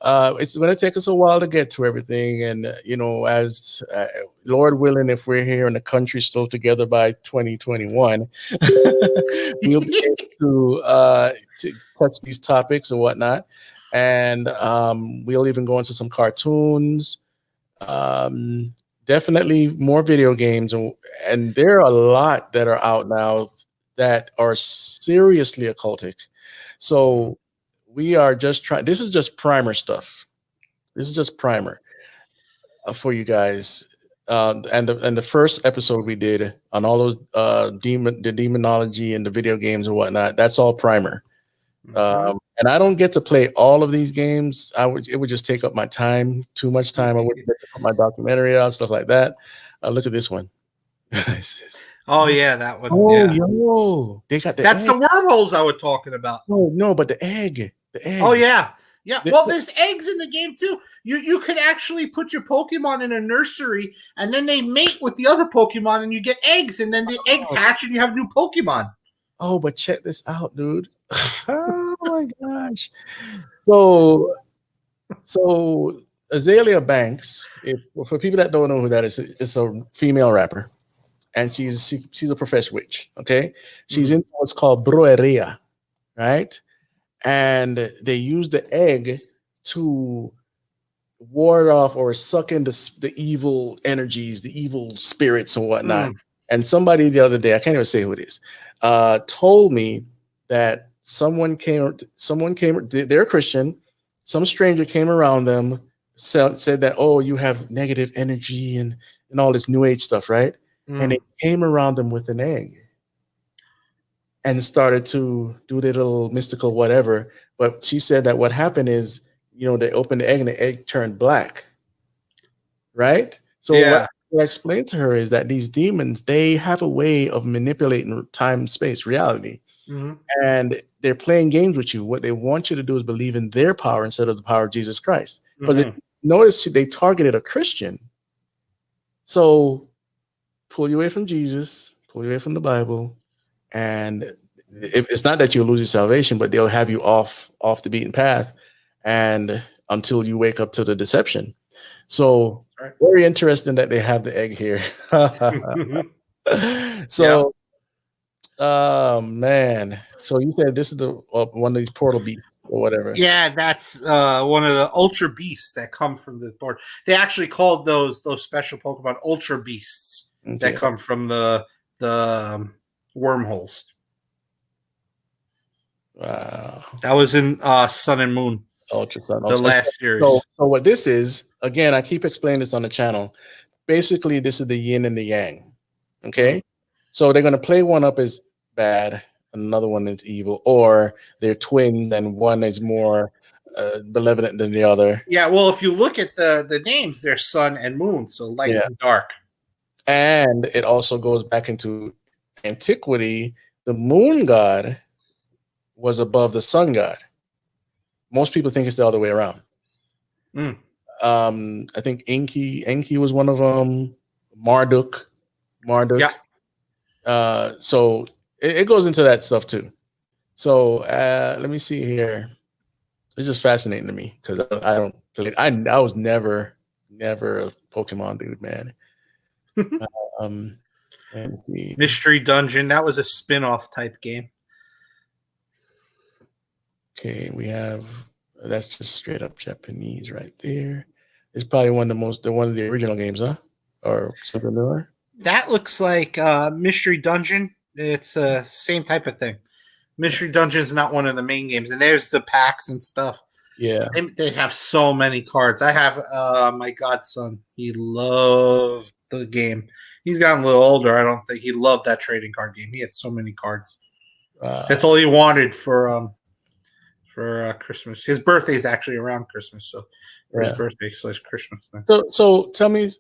It's going to take us a while to get to everything. And, as Lord willing, if we're here and the country's still together by 2021, we'll be able to touch these topics and whatnot. And we'll even go into some cartoons. Definitely more video games. And there are a lot that are out now that are seriously occultic. So we are just trying. This is just primer stuff. This is just primer for you guys. And the first episode we did on all those the demonology and the video games and whatnot. That's all primer. And I don't get to play all of these games. It would just take up my time, too much time. I wouldn't get to put my documentary out, stuff like that. Look at this one. Oh yeah, that one. Oh, Yeah. yo, they got That's egg. the wormholes I was talking about. No, but the egg. Oh yeah. Yeah. Well, there's eggs in the game too. You could actually put your Pokemon in a nursery and then they mate with the other Pokemon and you get eggs and then the eggs hatch and you have new Pokemon. Oh, but check this out, dude. Oh my gosh. So Azalea Banks, for people that don't know who that is, it's a female rapper. And she's a professed witch, okay? She's into what's called brujeria, right? And they use the egg to ward off or suck in the evil energies, the evil spirits and whatnot. And somebody the other day, I can't even say who it is, told me that someone came, they're a Christian, some stranger came around them, said that, oh, you have negative energy and all this new age stuff, right? And it came around them with an egg and started to do their little mystical whatever. But she said that what happened is, they opened the egg and the egg turned black. Right? So what I explained to her is that these demons, they have a way of manipulating time, space, reality. And they're playing games with you. What they want you to do is believe in their power instead of the power of Jesus Christ. Because notice they targeted a Christian. So pull you away from Jesus, pull you away from the Bible, and it's not that you'll lose your salvation, but they'll have you off the beaten path, and until you wake up to the deception. So very interesting that they have the egg here. So, man. So you said this is the one of these portal beasts or whatever. Yeah, that's one of the ultra beasts that come from the board. They actually called those special Pokemon ultra beasts. That come from the wormholes. Wow. That was in Sun and Moon. Ultra Sun. The last series. So what this is, again, I keep explaining this on the channel. Basically, this is the yin and the yang. Okay? So they're going to play one up as bad, another one is evil, or they're twins and one is more malevolent than the other. Yeah, well, if you look at the names, they're Sun and Moon, so light and dark. And it also goes back into antiquity. The moon god was above the sun god. Most people think it's the other way around. I think Enki was one of them. Marduk. Yeah. So it goes into that stuff too. So let me see here. It's just fascinating to me because I was never a Pokemon dude, man. Mystery Dungeon, that was a spin-off type game. Okay, we have that's just straight up Japanese right there. It's probably one of the original games, huh? Or something newer. That looks like Mystery Dungeon. It's the same type of thing. Mystery Dungeon is not one of the main games, and there's the packs and stuff. Yeah, they have so many cards. I have my godson. He loved the game. He's gotten a little older. I don't think he loved that trading card game. He had so many cards. That's all he wanted for Christmas. His birthday is actually around Christmas, so his birthday / Christmas. So tell me,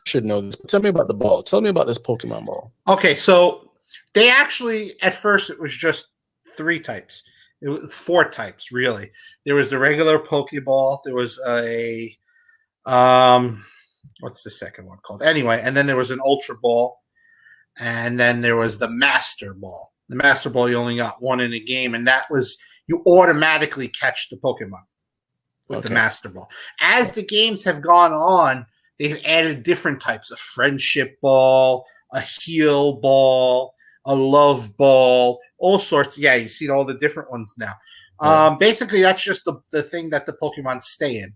should know this. Tell me about the ball. Tell me about this Pokemon ball. Okay, so they actually at first it was just 3 types. It was 4 types really. There was the regular Pokeball. There was a what's the second one called? Anyway, and then there was an Ultra Ball, and then there was the Master Ball. The Master Ball, you only got one in a game, and that was you automatically catch the Pokemon. with the Okay. Master Ball. As the games have gone on, they've added different types: a friendship ball, a heal ball, a love ball, all sorts. Yeah, you see all the different ones now. Yeah. Basically, that's just the thing that the Pokemon stay in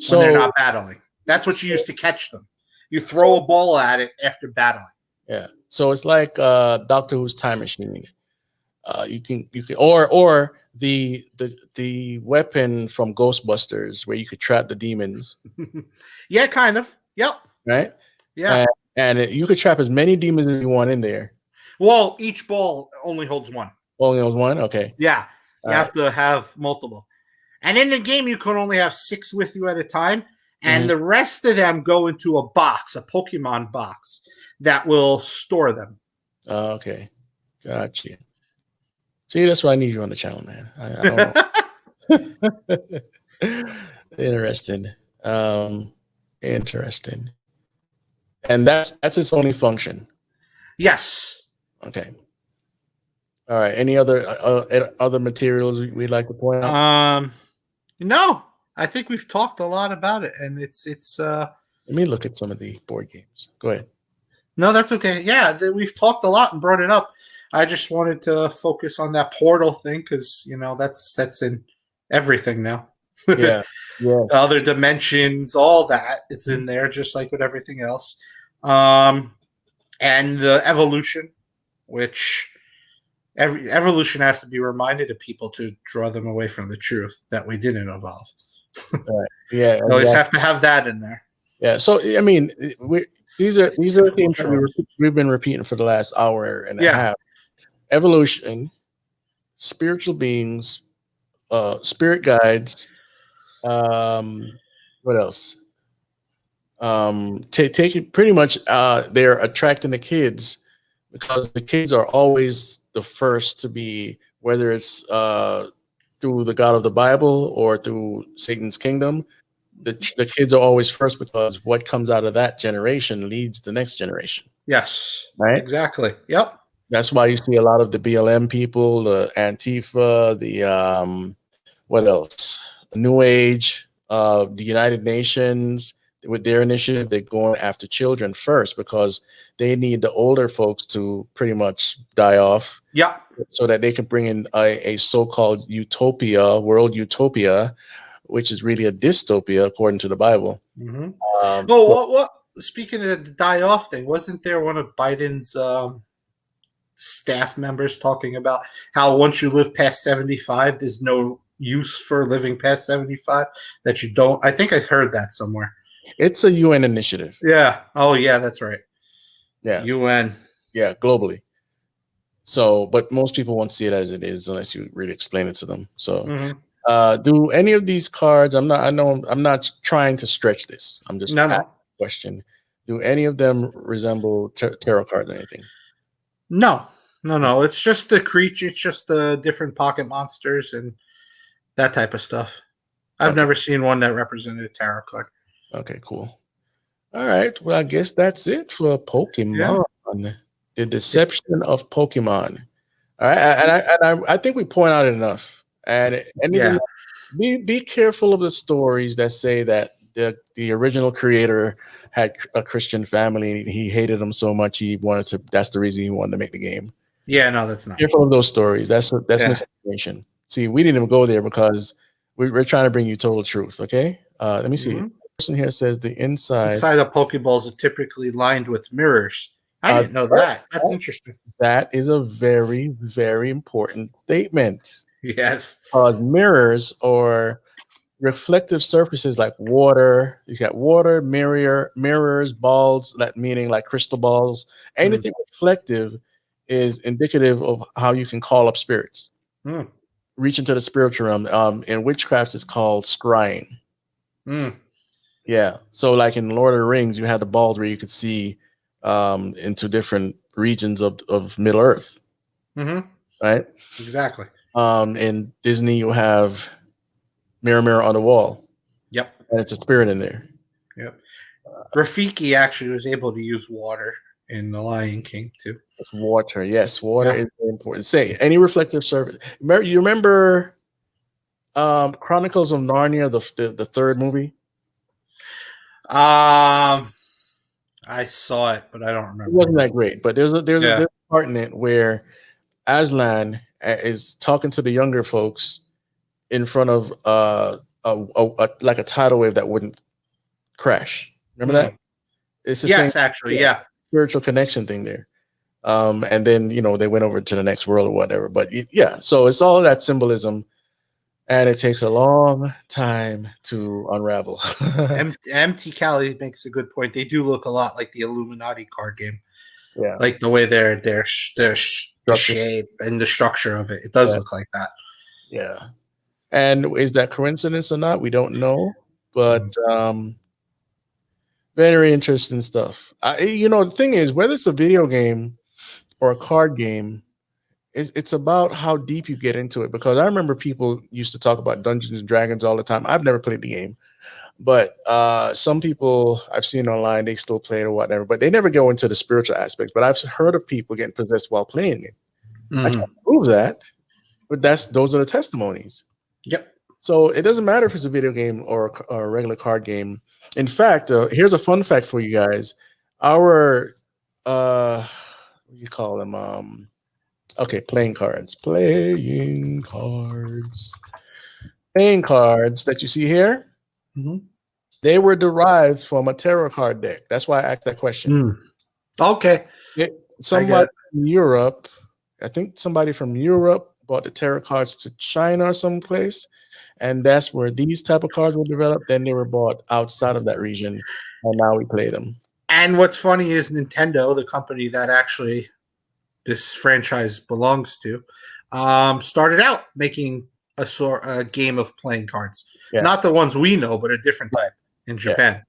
when they're So not battling. That's what you use to catch them. You throw a ball at it after battling. yeah. So it's like Doctor Who's time machine. You can or the weapon from Ghostbusters where you could trap the demons, Yeah, kind of. Yep. right? Yeah. You could trap as many demons as you want in there. Well, each ball only holds one. Only knows one. Okay. Yeah. You All have to have multiple. And in the game, you can only have 6 with you at a time. And the rest of them go into a box, a Pokemon box, that will store them. Okay. Gotcha. See, that's why I need you on the channel, man. I don't know. Interesting. Interesting. And that's its only function. Yes. Okay. All right. Any other materials we'd like to point out? No, I think we've talked a lot about it, and it's. Let me look at some of the board games. Go ahead. No, that's okay. Yeah, we've talked a lot and brought it up. I just wanted to focus on that portal thing because that's in everything now. Yeah. Yeah. Other dimensions, all that, it's in there, just like with everything else. And the evolution, which evolution has to be reminded of people to draw them away from the truth that we didn't evolve. Right. Yeah. You always have to have that in there. Yeah. So I mean, these are things that we've been repeating for the last hour and a half. Evolution, spiritual beings, spirit guides. What else? Take it pretty much. They're attracting the kids because the kids are always the first to be, whether it's through the God of the Bible or through Satan's kingdom. The kids are always first because what comes out of that generation leads the next generation. Yes. Right. Exactly. Yep. That's why you see a lot of the BLM people, the Antifa, the what else? The New Age, the United Nations with their initiative. They're going after children first because they need the older folks to pretty much die off. Yep. So that they can bring in a so-called utopia, world utopia, which is really a dystopia according to the Bible. Mm-hmm. What? Speaking of the die off thing, wasn't there one of Biden's staff members talking about how once you live past 75, there's no use for living past 75? That you don't. I think I heard that somewhere. It's a UN initiative. Yeah. Oh, yeah, that's right. Yeah. UN. Yeah, globally. So, but most people won't see it as it is unless you really explain it to them. So, do any of these cards? I'm not trying to stretch this. I'm just asking a question. Do any of them resemble tarot cards or anything? No. It's just the creature. It's just the different pocket monsters and that type of stuff. I've never seen one that represented a tarot card. Okay, cool. All right. Well, I guess that's it for Pokemon. Yeah. The deception of Pokemon. All right, and I think we point out enough. And be careful of the stories that say that the original creator had a Christian family and he hated them so much he wanted to. That's the reason he wanted to make the game. Yeah, no, that's not. Careful of those stories. That's misinformation. See, we didn't even go there because we're trying to bring you total truth. Okay, let me see. The person here says the inside of Pokeballs are typically lined with mirrors. I didn't know that. That's interesting. That is a very, very important statement. Yes. Mirrors or reflective surfaces like water. You got water, mirrors, balls, that meaning like crystal balls. Anything reflective is indicative of how you can call up spirits. Reach into the spiritual realm. In witchcraft, it's called scrying. Yeah. So like in Lord of the Rings, you had the balls where you could see into different regions of Middle Earth. Right? Exactly. In Disney, you have mirror on the wall. Yep. And it's a spirit in there. Yep. Rafiki actually was able to use water in The Lion King too. It's water. Yes, water is very important. Say any reflective surface. You remember Chronicles of Narnia, the third movie. I saw it, but I don't It remember. wasn't that great, but there's Yeah. a part in it where Aslan is talking to the younger folks in front of like a tidal wave that wouldn't crash. Remember that? It's the Yes, same actually, yeah. spiritual connection thing there. And then they went over to the next world or whatever. But yeah, so it's all that symbolism, and it takes a long time to unravel. MT Cali makes a good point. They do look a lot like the Illuminati card game. Yeah, like the way their shape and the structure of it. It does look like that. Yeah. And is that coincidence or not? We don't know. But very interesting stuff. The thing is, whether it's a video game or a card game, it's about how deep you get into it. Because I remember people used to talk about Dungeons and Dragons all the time. I've never played the game, but some people I've seen online, they still play it or whatever, but they never go into the spiritual aspects. But I've heard of people getting possessed while playing it. I can't prove that, but those are the testimonies. Yep. So it doesn't matter if it's a video game or a regular card game. In fact, here's a fun fact for you guys. Our what do you call them? Playing cards. Playing cards that you see here. They were derived from a tarot card deck. That's why I asked that question. Okay. Somebody from Europe, I think somebody from Europe bought the tarot cards to China or someplace, and that's where these type of cards were developed. Then they were bought outside of that region, and now we play them. And what's funny is Nintendo, the company that actually this franchise belongs to, started out making a game of playing cards. Yeah. Not the ones we know, but a different type in Japan.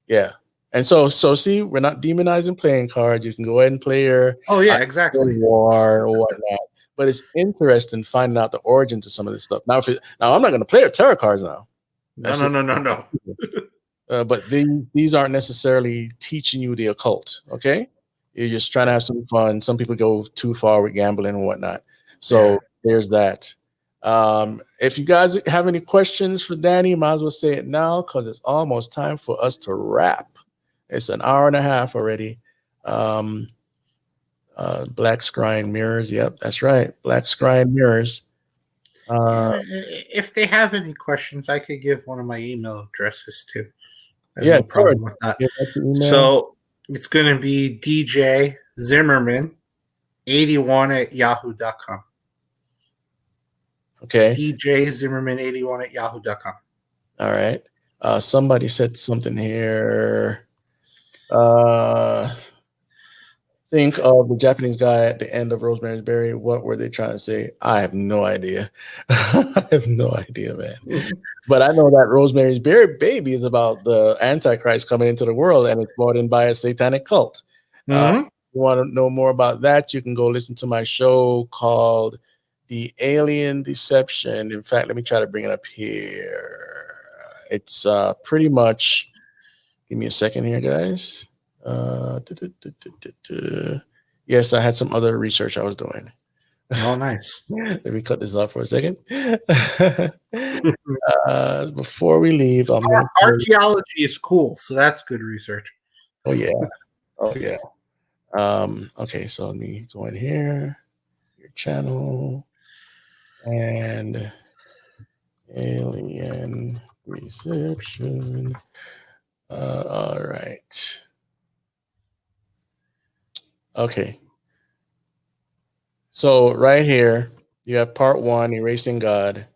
Yeah. And so see, we're not demonizing playing cards. You can go ahead and play your exactly war or whatnot. But it's interesting finding out the origins of some of this stuff. Now, I'm not going to play with tarot cards now. No. But these aren't necessarily teaching you the occult. Okay, you're just trying to have some fun. Some people go too far with gambling and whatnot. So there's that. If you guys have any questions for Danny, might as well say it now because it's almost time for us to wrap. It's an hour and a half already. Black scrying mirrors. Yep, that's right. Black scrying mirrors. If they have any questions, I could give one of my email addresses too. No problem with that. So it's going to be DJ Zimmerman 81@yahoo.com. Okay. DJ Zimmerman 81@yahoo.com. All right. Somebody said something here. Think of the Japanese guy at the end of Rosemary's Baby. What were they trying to say? I have no idea. I have no idea, man. But I know that Rosemary's Baby is about the Antichrist coming into the world, and it's brought in by a satanic cult. If you want to know more about that, you can go listen to my show called The Alien Deception. In fact, let me try to bring it up here. It's pretty much, give me a second here, guys. Yes, I had some other research I was doing. Oh, nice. Let me cut this off for a second. Before we leave, archaeology is cool, so that's good research. Oh yeah. Okay, so let me go in here, your channel, and alien reception. All right. Okay. So right here, you have part 1, Erasing God,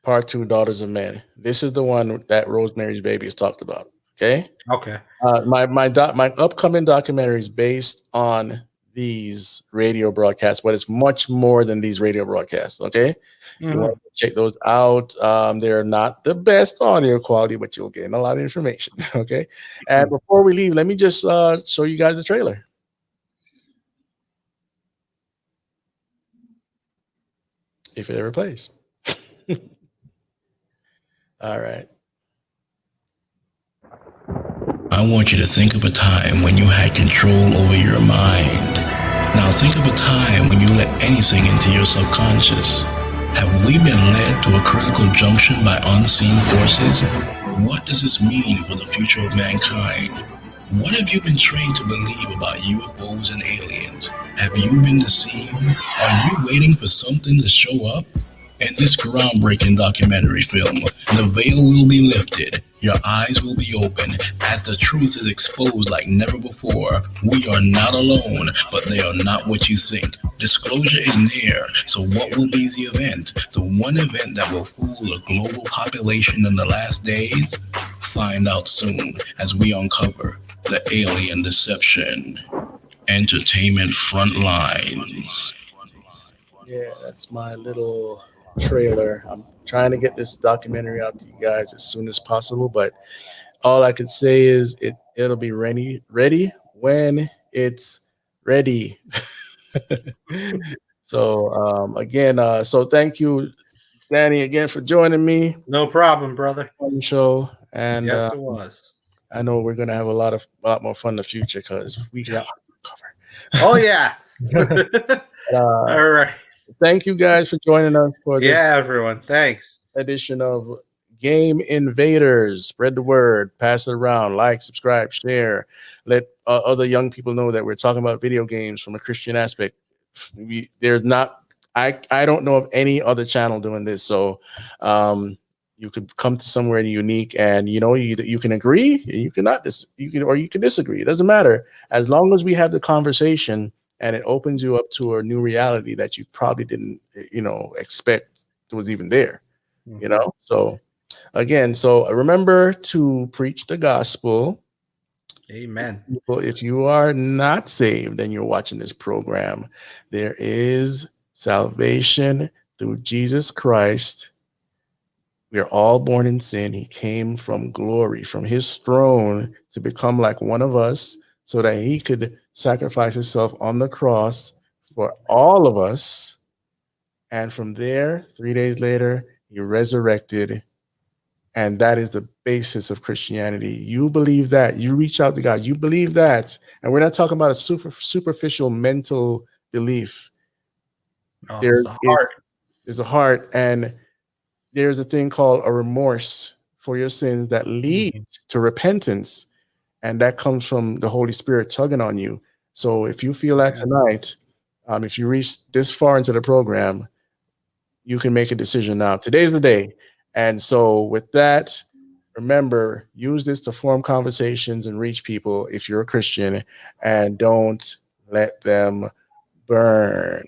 part 2, Daughters of Men. This is the one that Rosemary's Baby is talked about. Okay. Okay. My upcoming documentary is based on these radio broadcasts, but it's much more than these radio broadcasts. Okay. You want to check those out. They're not the best audio quality, but you'll gain a lot of information. Okay. And before we leave, let me just show you guys the trailer. If it ever plays. All right. I want you to think of a time when you had control over your mind. Now think of a time when you let anything into your subconscious. Have we been led to a critical conjunction by unseen forces? What does this mean for the future of mankind? What have you been trained to believe about UFOs and aliens? Have you been deceived? Are you waiting for something to show up? In this groundbreaking documentary film, the veil will be lifted, your eyes will be open, as the truth is exposed like never before. We are not alone, but they are not what you think. Disclosure is near, so what will be the event? The one event that will fool the global population in the last days? Find out soon as we uncover the alien deception. Entertainment Frontlines. Yeah, that's my little trailer. I'm trying to get this documentary out to you guys as soon as possible, but all I can say is it'll be ready when it's ready. So again, so thank you, Danny, again for joining me No problem, brother. on the show, and Yes, it was. I know we're gonna have a lot more fun in the future because we got cover. Oh yeah. Uh, All right. thank you guys for joining us for this Yeah, everyone. Thanks. edition of Game Invaders. Spread the word, pass it around, like, subscribe, share. Let other young people know that we're talking about video games from a Christian aspect. There's not, I don't know of any other channel doing this. So you could come to somewhere unique, and you can agree, you cannot you can disagree. It doesn't matter as long as we have the conversation, and it opens you up to a new reality that you probably didn't expect was even there. So again, so remember to preach the gospel. Amen. People, if you are not saved and you're watching this program, there is salvation through Jesus Christ. We are all born in sin. He came from glory, from his throne, to become like one of us so that he could sacrifice himself on the cross for all of us. And from there, 3 days later, he resurrected. And that is the basis of Christianity. You believe that. You reach out to God. You believe that. And we're not talking about a superficial mental belief. Oh, There it's the heart. is a heart, and there's a thing called a remorse for your sins that leads to repentance. And that comes from the Holy Spirit tugging on you. So if you feel that tonight, if you reach this far into the program, you can make a decision now. Today's the day. And so with that, remember, use this to form conversations and reach people if you're a Christian, and don't let them burn.